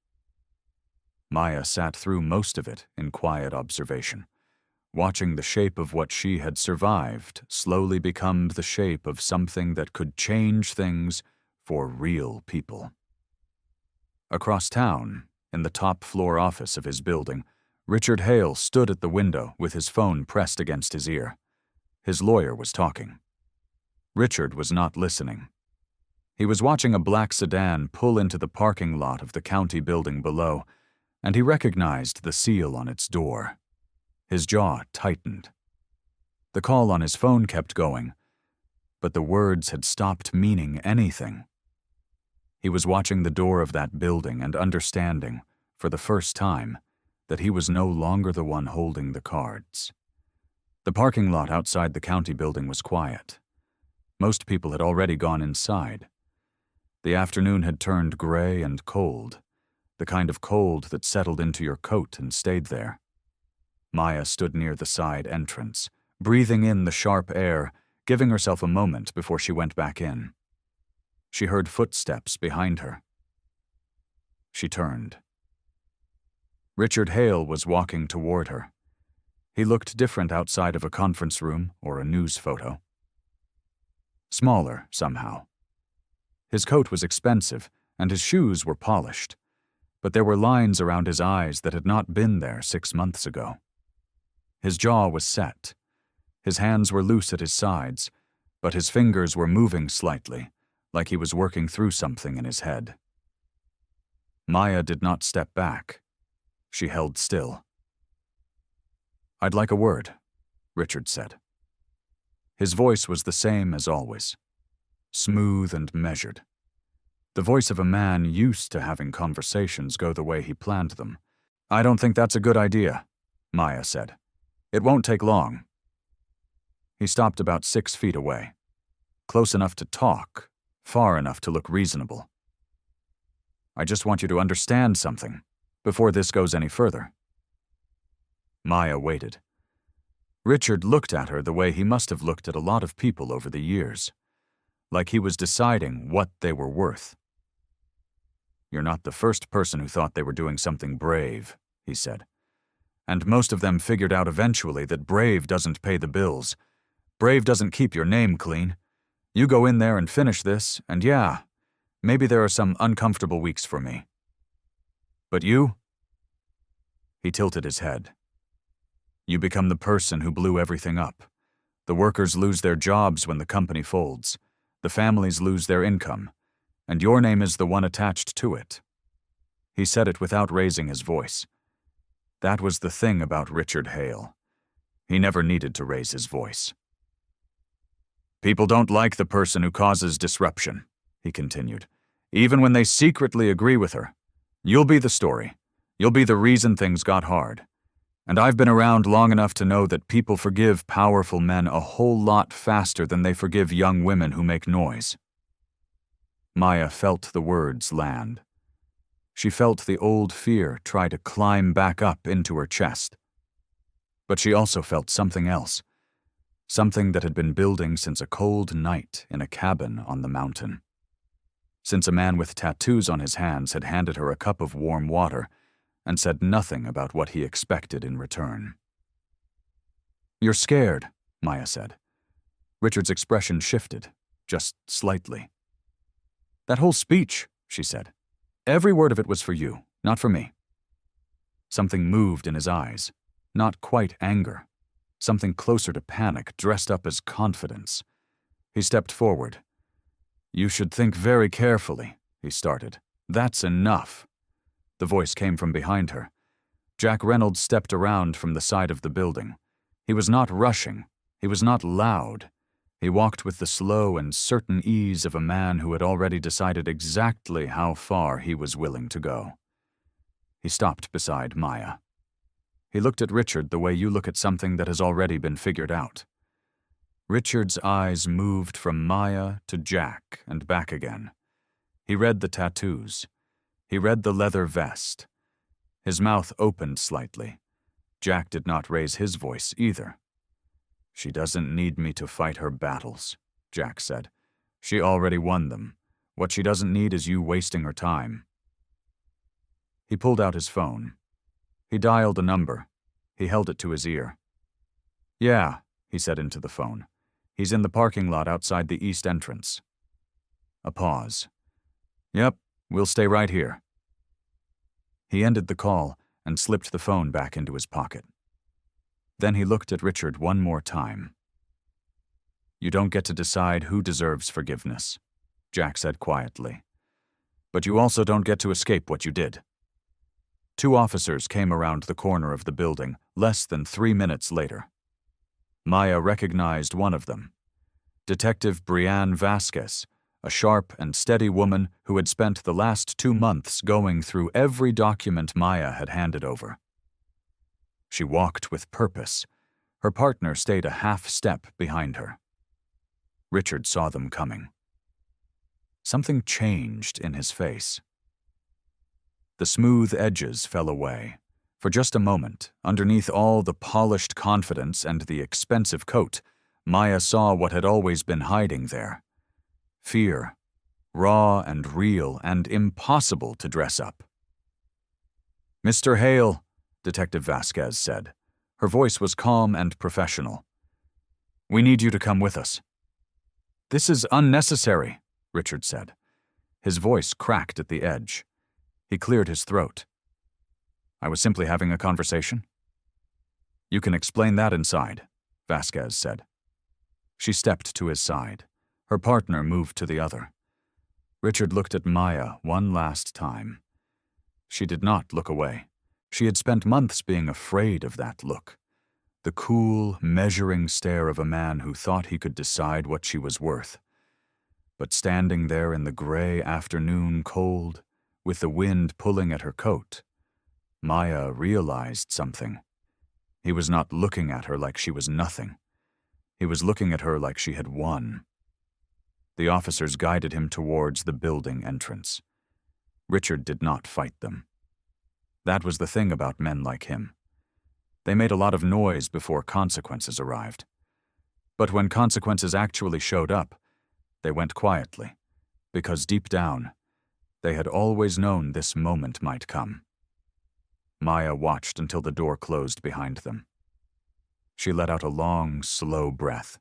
Maya sat through most of it in quiet observation, watching the shape of what she had survived slowly become the shape of something that could change things for real people. Across town, in the top-floor office of his building, Richard Hale stood at the window with his phone pressed against his ear. His lawyer was talking. Richard was not listening. He was watching a black sedan pull into the parking lot of the county building below, and he recognized the seal on its door. His jaw tightened. The call on his phone kept going, but the words had stopped meaning anything. He was watching the door of that building and understanding, for the first time, that he was no longer the one holding the cards. The parking lot outside the county building was quiet. Most people had already gone inside. The afternoon had turned gray and cold, the kind of cold that settled into your coat and stayed there. Maya stood near the side entrance, breathing in the sharp air, giving herself a moment before she went back in. She heard footsteps behind her. She turned. Richard Hale was walking toward her. He looked different outside of a conference room or a news photo. Smaller, somehow. His coat was expensive, and his shoes were polished, but there were lines around his eyes that had not been there 6 months ago. His jaw was set. His hands were loose at his sides, but his fingers were moving slightly, like he was working through something in his head. Maya did not step back. She held still. "I'd like a word," Richard said. His voice was the same as always, smooth and measured. The voice of a man used to having conversations go the way he planned them. "I don't think that's a good idea," Maya said. "It won't take long." He stopped about 6 feet away, close enough to talk, far enough to look reasonable. "I just want you to understand something before this goes any further." Maya waited. Richard looked at her the way he must have looked at a lot of people over the years, like he was deciding what they were worth. "You're not the first person who thought they were doing something brave," he said. "And most of them figured out eventually that brave doesn't pay the bills. Brave doesn't keep your name clean. You go in there and finish this, and yeah, maybe there are some uncomfortable weeks for me. But you?" He tilted his head. "You become the person who blew everything up. The workers lose their jobs when the company folds. The families lose their income, and your name is the one attached to it." He said it without raising his voice. That was the thing about Richard Hale. He never needed to raise his voice. "People don't like the person who causes disruption," he continued, "even when they secretly agree with her. You'll be the story. You'll be the reason things got hard. And I've been around long enough to know that people forgive powerful men a whole lot faster than they forgive young women who make noise." Maya felt the words land. She felt the old fear try to climb back up into her chest. But she also felt something else, something that had been building since a cold night in a cabin on the mountain. Since a man with tattoos on his hands had handed her a cup of warm water and said nothing about what he expected in return. "You're scared," Maya said. Richard's expression shifted, just slightly. "That whole speech," she said. "Every word of it was for you, not for me." Something moved in his eyes, not quite anger, something closer to panic dressed up as confidence. He stepped forward. "You should think very carefully," he started. "That's enough." The voice came from behind her. Jack Reynolds stepped around from the side of the building. He was not rushing. He was not loud. He walked with the slow and certain ease of a man who had already decided exactly how far he was willing to go. He stopped beside Maya. He looked at Richard the way you look at something that has already been figured out. Richard's eyes moved from Maya to Jack and back again. He read the tattoos. He read the leather vest. His mouth opened slightly. Jack did not raise his voice either. "She doesn't need me to fight her battles," Jack said. "She already won them. What she doesn't need is you wasting her time." He pulled out his phone. He dialed a number. He held it to his ear. "Yeah," he said into the phone. "He's in the parking lot outside the east entrance." A pause. "Yep, we'll stay right here." He ended the call and slipped the phone back into his pocket. Then he looked at Richard one more time. "You don't get to decide who deserves forgiveness," Jack said quietly. "But you also don't get to escape what you did." 2 officers came around the corner of the building less than 3 minutes later. Maya recognized one of them. Detective Brianne Vasquez, a sharp and steady woman who had spent the last 2 months going through every document Maya had handed over. She walked with purpose. Her partner stayed a half step behind her. Richard saw them coming. Something changed in his face. The smooth edges fell away. For just a moment, underneath all the polished confidence and the expensive coat, Maya saw what had always been hiding there. Fear, raw and real and impossible to dress up. "Mr. Hale," Detective Vasquez said. Her voice was calm and professional. "We need you to come with us." "This is unnecessary," Richard said. His voice cracked at the edge. He cleared his throat. "I was simply having a conversation." "You can explain that inside," Vasquez said. She stepped to his side. Her partner moved to the other. Richard looked at Maya one last time. She did not look away. She had spent months being afraid of that look. The cool, measuring stare of a man who thought he could decide what she was worth. But standing there in the gray afternoon cold, with the wind pulling at her coat, Maya realized something. He was not looking at her like she was nothing. He was looking at her like she had won. The officers guided him towards the building entrance. Richard did not fight them. That was the thing about men like him. They made a lot of noise before consequences arrived. But when consequences actually showed up, they went quietly, because deep down, they had always known this moment might come. Maya watched until the door closed behind them. She let out a long, slow breath.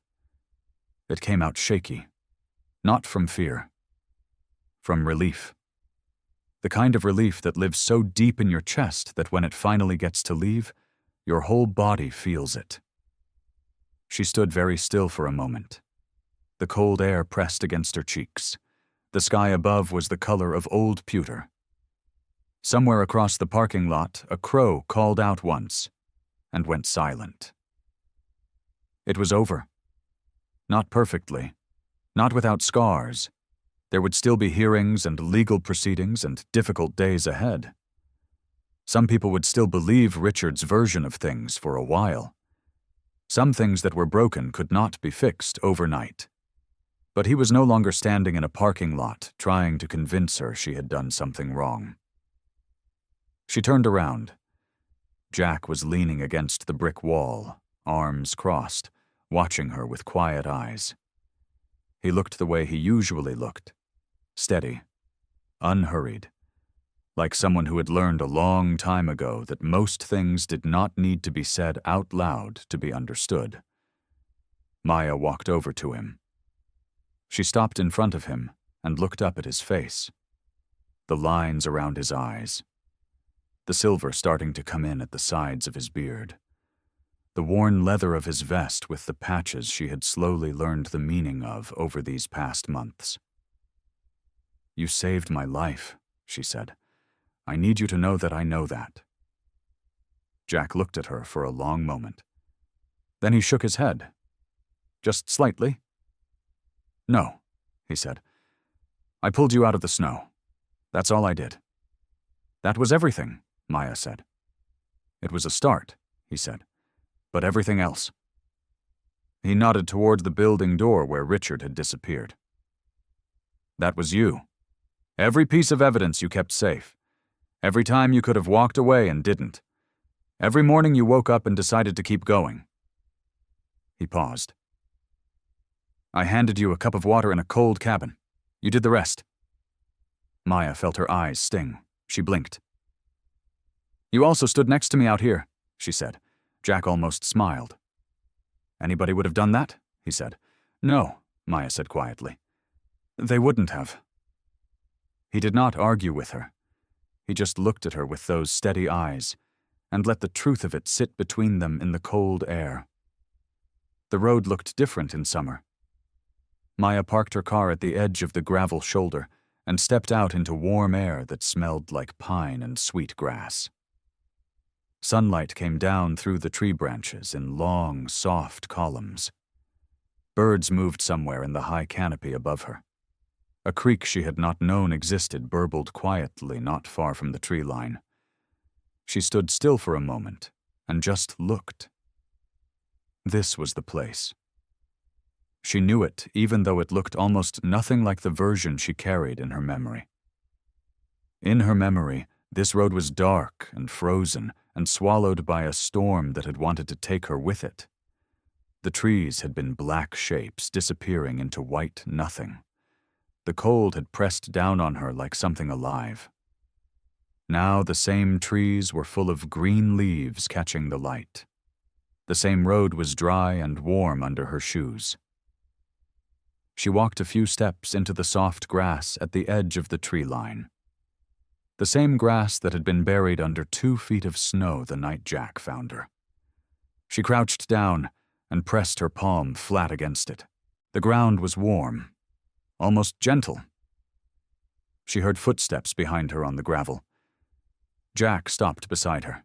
It came out shaky, not from fear, from relief. The kind of relief that lives so deep in your chest that when it finally gets to leave, your whole body feels it. She stood very still for a moment. The cold air pressed against her cheeks. The sky above was the color of old pewter. Somewhere across the parking lot, a crow called out once and went silent. It was over. Not perfectly, not without scars. There would still be hearings and legal proceedings and difficult days ahead. Some people would still believe Richard's version of things for a while. Some things that were broken could not be fixed overnight. But he was no longer standing in a parking lot trying to convince her she had done something wrong. She turned around. Jack was leaning against the brick wall, arms crossed, watching her with quiet eyes. He looked the way he usually looked, steady, unhurried, like someone who had learned a long time ago that most things did not need to be said out loud to be understood. Maya walked over to him. She stopped in front of him and looked up at his face, the lines around his eyes, the silver starting to come in at the sides of his beard, the worn leather of his vest with the patches she had slowly learned the meaning of over these past months. "You saved my life," she said. "I need you to know that I know that." Jack looked at her for a long moment. Then he shook his head. "Just slightly?" No, he said. I pulled you out of the snow. That's all I did. That was everything, Maya said. It was a start, he said. But everything else? He nodded toward the building door where Richard had disappeared. That was you. Every piece of evidence you kept safe. Every time you could have walked away and didn't. Every morning you woke up and decided to keep going. He paused. I handed you a cup of water in a cold cabin. You did the rest. Maya felt her eyes sting. She blinked. You also stood next to me out here, she said. Jack almost smiled. Anybody would have done that? He said. No, Maya said quietly. They wouldn't have. He did not argue with her. He just looked at her with those steady eyes and let the truth of it sit between them in the cold air. The road looked different in summer. Maya parked her car at the edge of the gravel shoulder and stepped out into warm air that smelled like pine and sweet grass. Sunlight came down through the tree branches in long, soft columns. Birds moved somewhere in the high canopy above her. A creek she had not known existed burbled quietly not far from the tree line. She stood still for a moment and just looked. This was the place. She knew it, even though it looked almost nothing like the version she carried in her memory. In her memory, this road was dark and frozen and swallowed by a storm that had wanted to take her with it. The trees had been black shapes disappearing into white nothing. The cold had pressed down on her like something alive. Now the same trees were full of green leaves catching the light. The same road was dry and warm under her shoes. She walked a few steps into the soft grass at the edge of the tree line. The same grass that had been buried under 2 feet of snow the night Jack found her. She crouched down and pressed her palm flat against it. The ground was warm, almost gentle. She heard footsteps behind her on the gravel. Jack stopped beside her.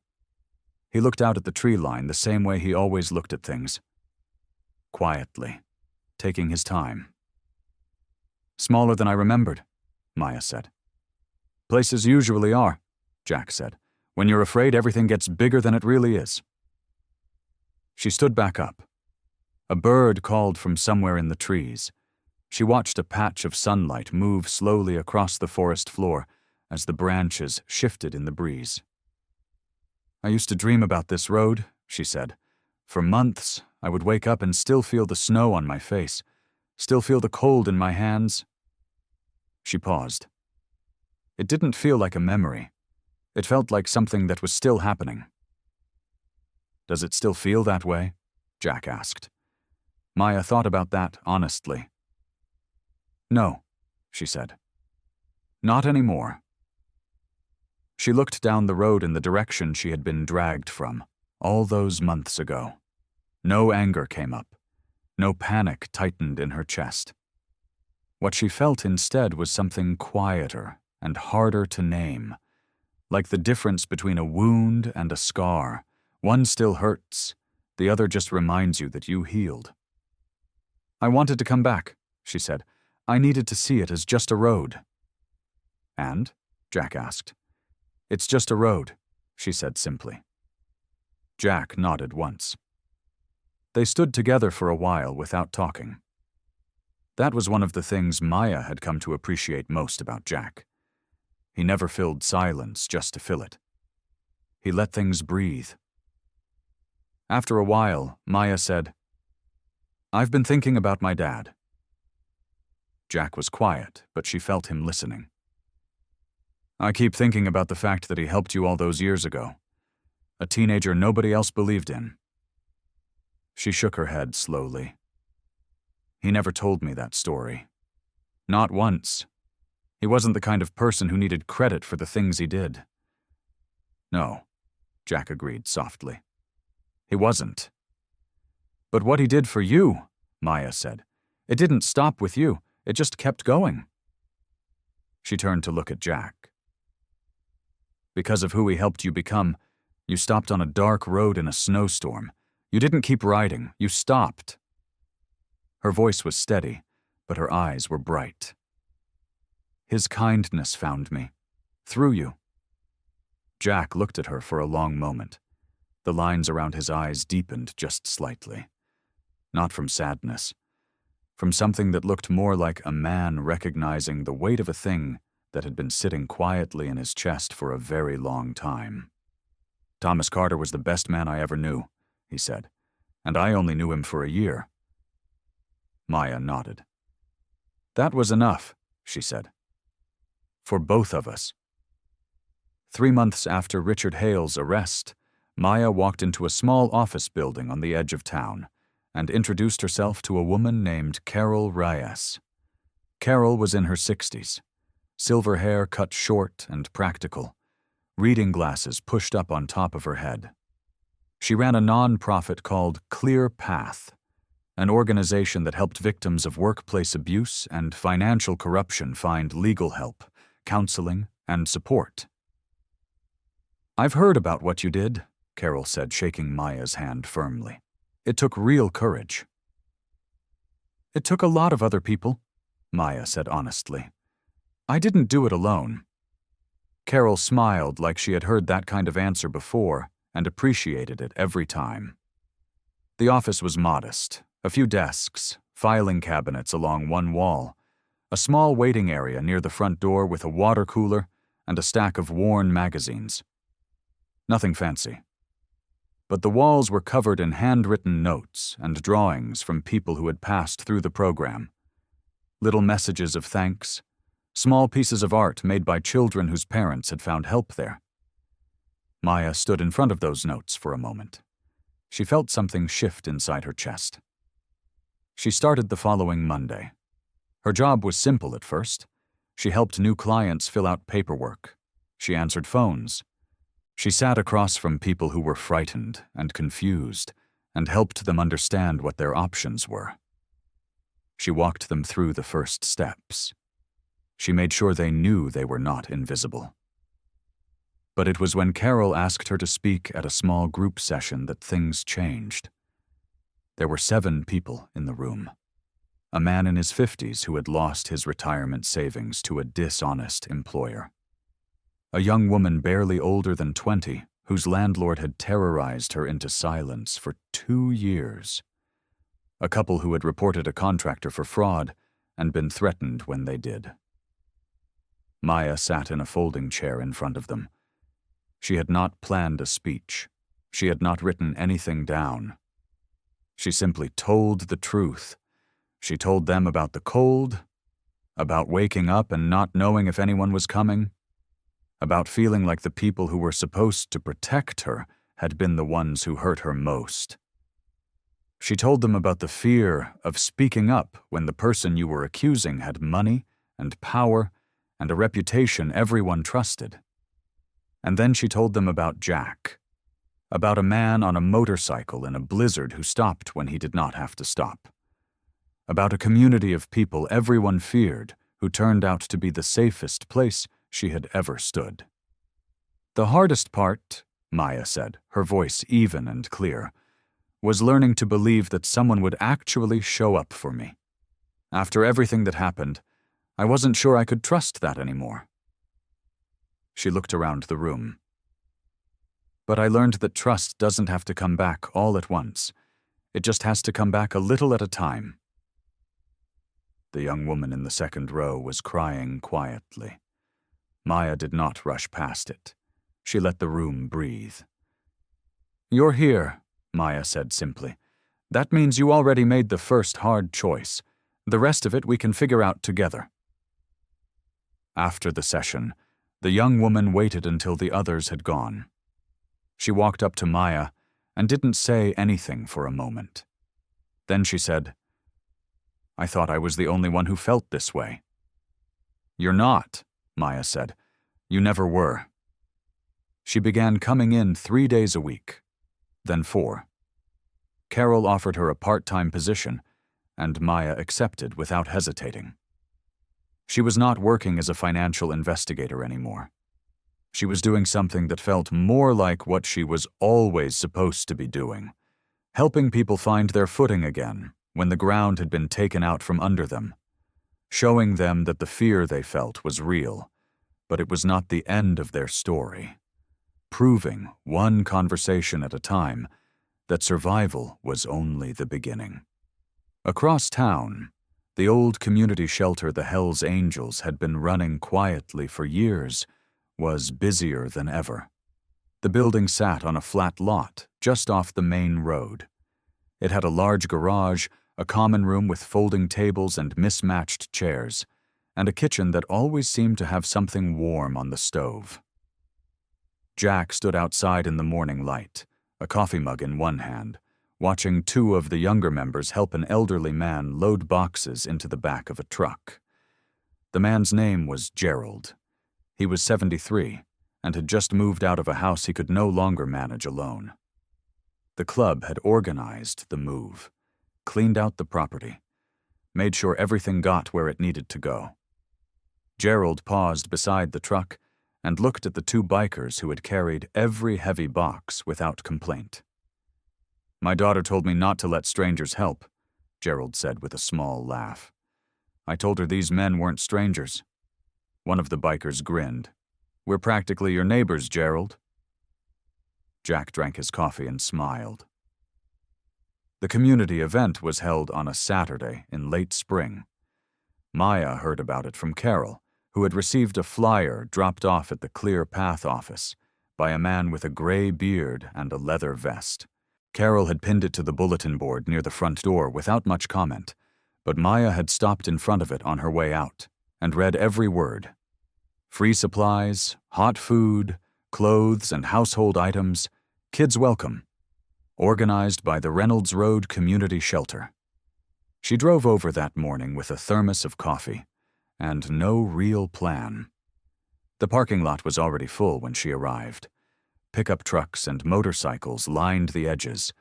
He looked out at the tree line the same way he always looked at things. Quietly, taking his time. Smaller than I remembered, Maya said. Places usually are, Jack said. When you're afraid, everything gets bigger than it really is. She stood back up. A bird called from somewhere in the trees. She watched a patch of sunlight move slowly across the forest floor as the branches shifted in the breeze. I used to dream about this road, she said. For months, I would wake up and still feel the snow on my face, still feel the cold in my hands. She paused. It didn't feel like a memory. It felt like something that was still happening. Does it still feel that way? Jack asked. Maya thought about that honestly. No, she said. Not anymore. She looked down the road in the direction she had been dragged from, all those months ago. No anger came up. No panic tightened in her chest. What she felt instead was something quieter and harder to name, like the difference between a wound and a scar. One still hurts, the other just reminds you that you healed. I wanted to come back, she said. I needed to see it as just a road. And? Jack asked. It's just a road, she said simply. Jack nodded once. They stood together for a while without talking. That was one of the things Maya had come to appreciate most about Jack. He never filled silence just to fill it. He let things breathe. After a while, Maya said, I've been thinking about my dad. Jack was quiet, but she felt him listening. I keep thinking about the fact that he helped you all those years ago. A teenager nobody else believed in. She shook her head slowly. He never told me that story. Not once. He wasn't the kind of person who needed credit for the things he did. No, Jack agreed softly. He wasn't. But what he did for you, Maya said. It didn't stop with you. It just kept going. She turned to look at Jack. Because of who he helped you become, you stopped on a dark road in a snowstorm. You didn't keep riding. You stopped. Her voice was steady, but her eyes were bright. "His kindness found me. Through you." Jack looked at her for a long moment. The lines around his eyes deepened just slightly. Not from sadness. From something that looked more like a man recognizing the weight of a thing that had been sitting quietly in his chest for a very long time. "Thomas Carter was the best man I ever knew," he said, "and I only knew him for a year." Maya nodded. "That was enough," she said. "For both of us." 3 months after Richard Hale's arrest, Maya walked into a small office building on the edge of town and introduced herself to a woman named Carol Reyes. Carol was in her 60s, silver hair cut short and practical, reading glasses pushed up on top of her head. She ran a non-profit called Clear Path, an organization that helped victims of workplace abuse and financial corruption find legal help, counseling, and support. "I've heard about what you did," Carol said, shaking Maya's hand firmly. "It took real courage." "It took a lot of other people," Maya said honestly. "I didn't do it alone." Carol smiled like she had heard that kind of answer before and appreciated it every time. The office was modest, a few desks, filing cabinets along one wall, a small waiting area near the front door with a water cooler and a stack of worn magazines. Nothing fancy. But the walls were covered in handwritten notes and drawings from people who had passed through the program. Little messages of thanks, small pieces of art made by children whose parents had found help there. Maya stood in front of those notes for a moment. She felt something shift inside her chest. She started the following Monday. Her job was simple at first. She helped new clients fill out paperwork. She answered phones. She sat across from people who were frightened and confused and helped them understand what their options were. She walked them through the first steps. She made sure they knew they were not invisible. But it was when Carol asked her to speak at a small group session that things changed. There were 7 people in the room. A man in his 50s who had lost his retirement savings to a dishonest employer. A young woman barely older than 20, whose landlord had terrorized her into silence for 2 years. A couple who had reported a contractor for fraud and been threatened when they did. Maya sat in a folding chair in front of them. She had not planned a speech. She had not written anything down. She simply told the truth. She told them about the cold, about waking up and not knowing if anyone was coming, about feeling like the people who were supposed to protect her had been the ones who hurt her most. She told them about the fear of speaking up when the person you were accusing had money and power and a reputation everyone trusted. And then she told them about Jack, about a man on a motorcycle in a blizzard who stopped when he did not have to stop, about a community of people everyone feared who turned out to be the safest place she had ever stood. "The hardest part," Maya said, her voice even and clear, "was learning to believe that someone would actually show up for me. After everything that happened, I wasn't sure I could trust that anymore." She looked around the room. "But I learned that trust doesn't have to come back all at once. It just has to come back a little at a time." The young woman in the second row was crying quietly. Maya did not rush past it. She let the room breathe. "You're here," Maya said simply. "That means you already made the first hard choice. The rest of it we can figure out together." After the session, the young woman waited until the others had gone. She walked up to Maya and didn't say anything for a moment. Then she said, "I thought I was the only one who felt this way." "You're not," Maya said. "You never were." She began coming in 3 days a week, then 4. Carol offered her a part-time position, and Maya accepted without hesitating. She was not working as a financial investigator anymore. She was doing something that felt more like what she was always supposed to be doing, helping people find their footing again when the ground had been taken out from under them, showing them that the fear they felt was real, but it was not the end of their story, proving, one conversation at a time, that survival was only the beginning. Across town, the old community shelter the Hells Angels had been running quietly for years was busier than ever. The building sat on a flat lot just off the main road. It had a large garage, a common room with folding tables and mismatched chairs, and a kitchen that always seemed to have something warm on the stove. Jack stood outside in the morning light, a coffee mug in one hand, watching two of the younger members help an elderly man load boxes into the back of a truck. The man's name was Gerald. He was 73 and had just moved out of a house he could no longer manage alone. The club had organized the move, cleaned out the property, made sure everything got where it needed to go. Gerald paused beside the truck and looked at the two bikers who had carried every heavy box without complaint. "My daughter told me not to let strangers help," Gerald said with a small laugh. "I told her these men weren't strangers." One of the bikers grinned. "We're practically your neighbors, Gerald." Jack drank his coffee and smiled. The community event was held on a Saturday in late spring. Maya heard about it from Carol, who had received a flyer dropped off at the Clear Path office by a man with a gray beard and a leather vest. Carol had pinned it to the bulletin board near the front door without much comment, but Maya had stopped in front of it on her way out and read every word. Free supplies, hot food, clothes and household items, kids welcome. Organized by the Reynolds Road Community Shelter. She drove over that morning with a thermos of coffee and no real plan. The parking lot was already full when she arrived. Pickup trucks and motorcycles lined the edges.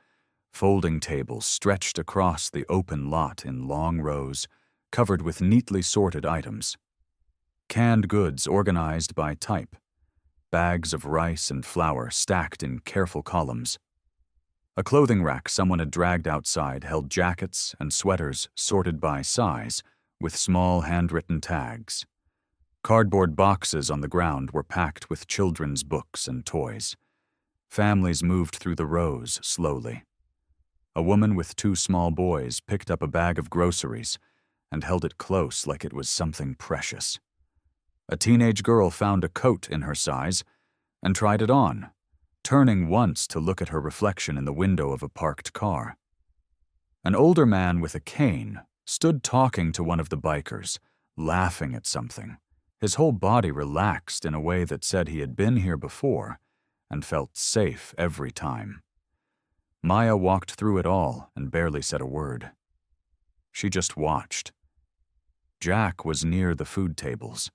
Folding tables stretched across the open lot in long rows, covered with neatly sorted items. Canned goods organized by type. Bags of rice and flour stacked in careful columns. A clothing rack someone had dragged outside held jackets and sweaters sorted by size, with small handwritten tags. Cardboard boxes on the ground were packed with children's books and toys. Families moved through the rows slowly. A woman with two small boys picked up a bag of groceries and held it close like it was something precious. A teenage girl found a coat in her size and tried it on, turning once to look at her reflection in the window of a parked car. An older man with a cane stood talking to one of the bikers, laughing at something. His whole body relaxed in a way that said he had been here before and felt safe every time. Maya walked through it all and barely said a word. She just watched. Jack was near the food tables.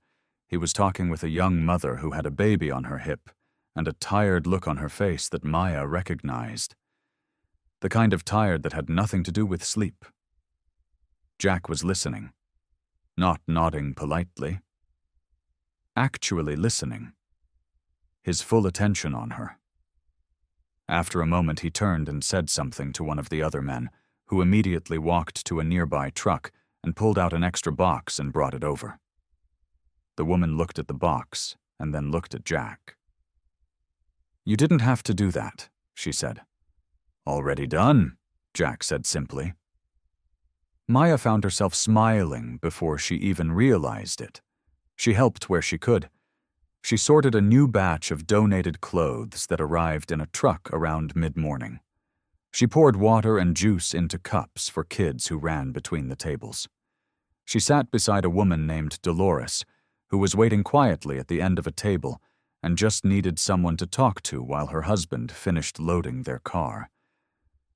He was talking with a young mother who had a baby on her hip and a tired look on her face that Maya recognized. The kind of tired that had nothing to do with sleep. Jack was listening, not nodding politely. Actually listening. His full attention on her. After a moment he turned and said something to one of the other men, who immediately walked to a nearby truck and pulled out an extra box and brought it over. The woman looked at the box and then looked at Jack. "You didn't have to do that," she said. "Already done," Jack said simply. Maya found herself smiling before she even realized it. She helped where she could. She sorted a new batch of donated clothes that arrived in a truck around mid-morning. She poured water and juice into cups for kids who ran between the tables. She sat beside a woman named Dolores, who was waiting quietly at the end of a table and just needed someone to talk to while her husband finished loading their car.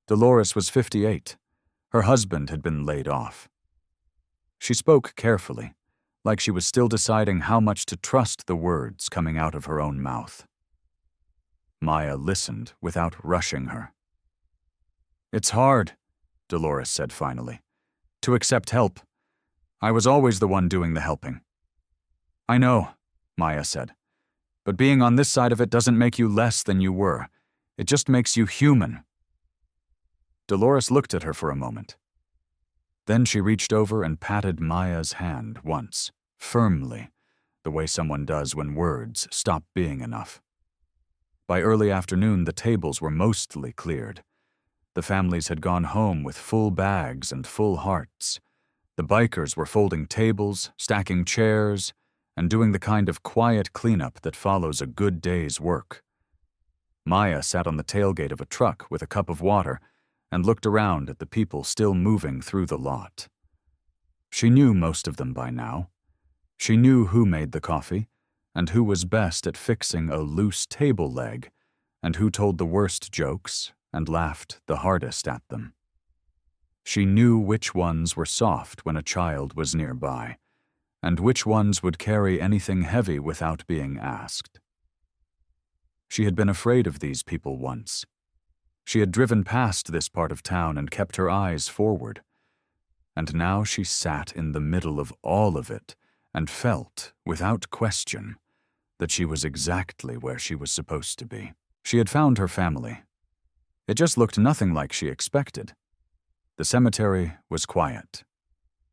Dolores was 58. Her husband had been laid off. She spoke carefully, like she was still deciding how much to trust the words coming out of her own mouth. Maya listened without rushing her. "It's hard," Dolores said finally, "to accept help. I was always the one doing the helping." "I know," Maya said, "but being on this side of it doesn't make you less than you were. It just makes you human." Dolores looked at her for a moment. Then she reached over and patted Maya's hand once, firmly, the way someone does when words stop being enough. By early afternoon, the tables were mostly cleared. The families had gone home with full bags and full hearts. The bikers were folding tables, stacking chairs, and doing the kind of quiet cleanup that follows a good day's work. Maya sat on the tailgate of a truck with a cup of water and looked around at the people still moving through the lot. She knew most of them by now. She knew who made the coffee, and who was best at fixing a loose table leg, and who told the worst jokes and laughed the hardest at them. She knew which ones were soft when a child was nearby, and which ones would carry anything heavy without being asked. She had been afraid of these people once. She had driven past this part of town and kept her eyes forward. And now she sat in the middle of all of it and felt, without question, that she was exactly where she was supposed to be. She had found her family. It just looked nothing like she expected. The cemetery was quiet.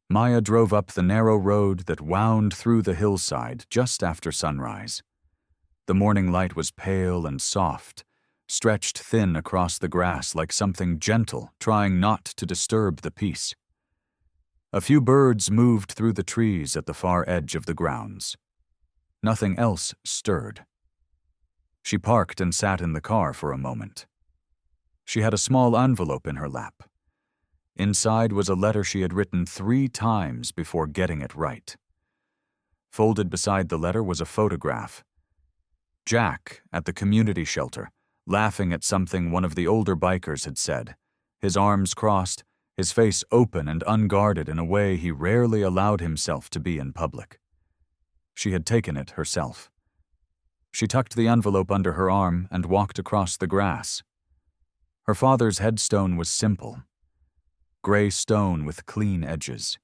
Maya drove up the narrow road that wound through the hillside just after sunrise. The morning light was pale and soft, stretched thin across the grass like something gentle trying not to disturb the peace. A few birds moved through the trees at the far edge of the grounds. Nothing else stirred. She parked and sat in the car for a moment. She had a small envelope in her lap. Inside was a letter she had written 3 times before getting it right. Folded beside the letter was a photograph. Jack at the community shelter, laughing at something one of the older bikers had said, his arms crossed, his face open and unguarded in a way he rarely allowed himself to be in public. She had taken it herself. She tucked the envelope under her arm and walked across the grass. Her father's headstone was simple. Gray stone with clean edges.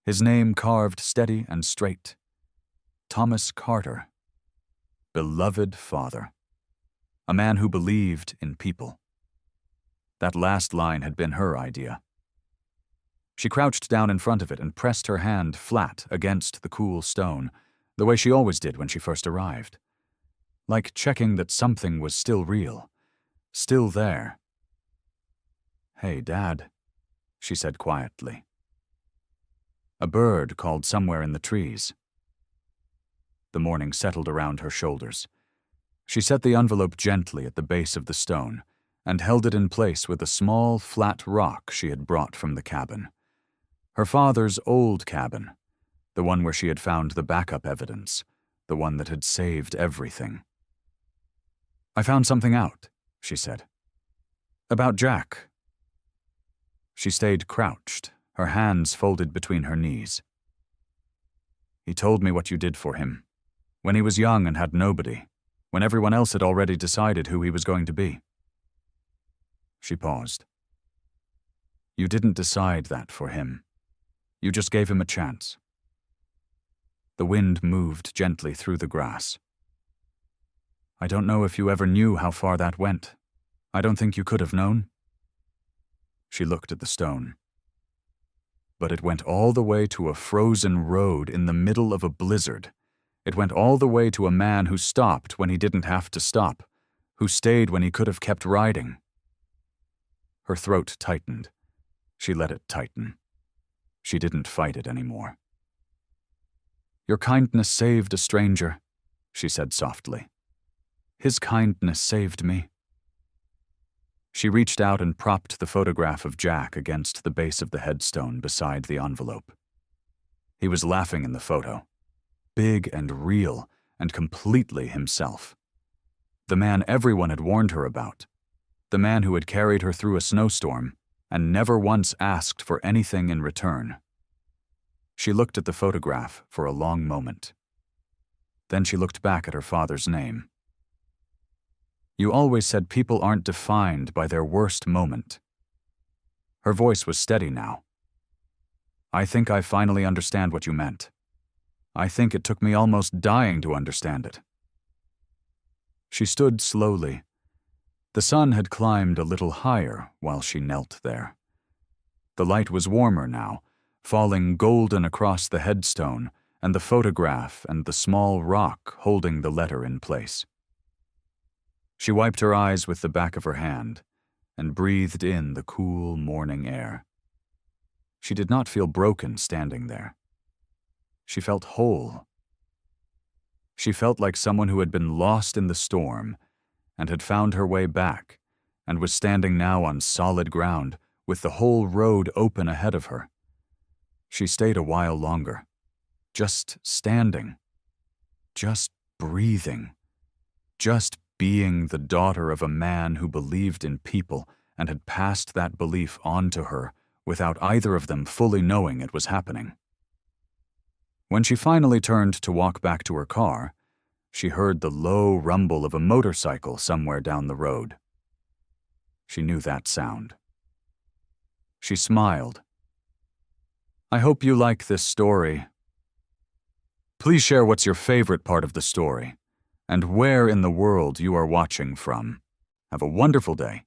His name carved steady and straight. Thomas Carter. Beloved father. A man who believed in people. That last line had been her idea. She crouched down in front of it and pressed her hand flat against the cool stone, the way she always did when she first arrived. Like checking that something was still real, still there. "Hey, Dad," she said quietly. A bird called somewhere in the trees. The morning settled around her shoulders. She set the envelope gently at the base of the stone and held it in place with a small, flat rock she had brought from the cabin. Her father's old cabin, the one where she had found the backup evidence, the one that had saved everything. "I found something out," she said. "About Jack." She stayed crouched, her hands folded between her knees. "He told me what you did for him, when he was young and had nobody, when everyone else had already decided who he was going to be." She paused. "You didn't decide that for him. You just gave him a chance." The wind moved gently through the grass. "I don't know if you ever knew how far that went. I don't think you could have known." She looked at the stone. But it went all the way to a frozen road in the middle of a blizzard. It went all the way to a man who stopped when he didn't have to stop, who stayed when he could have kept riding. Her throat tightened. She let it tighten. She didn't fight it anymore. "Your kindness saved a stranger," she said softly. "His kindness saved me." She reached out and propped the photograph of Jack against the base of the headstone beside the envelope. He was laughing in the photo, big and real and completely himself. The man everyone had warned her about. The man who had carried her through a snowstorm and never once asked for anything in return. She looked at the photograph for a long moment. Then she looked back at her father's name. "You always said people aren't defined by their worst moment." Her voice was steady now. "I think I finally understand what you meant. I think it took me almost dying to understand it." She stood slowly. The sun had climbed a little higher while she knelt there. The light was warmer now, falling golden across the headstone and the photograph and the small rock holding the letter in place. She wiped her eyes with the back of her hand and breathed in the cool morning air. She did not feel broken standing there. She felt whole. She felt like someone who had been lost in the storm and had found her way back and was standing now on solid ground with the whole road open ahead of her. She stayed a while longer, just standing, just breathing, just being the daughter of a man who believed in people and had passed that belief on to her without either of them fully knowing it was happening. When she finally turned to walk back to her car, she heard the low rumble of a motorcycle somewhere down the road. She knew that sound. She smiled. I hope you like this story. Please share what's your favorite part of the story and where in the world you are watching from. Have a wonderful day.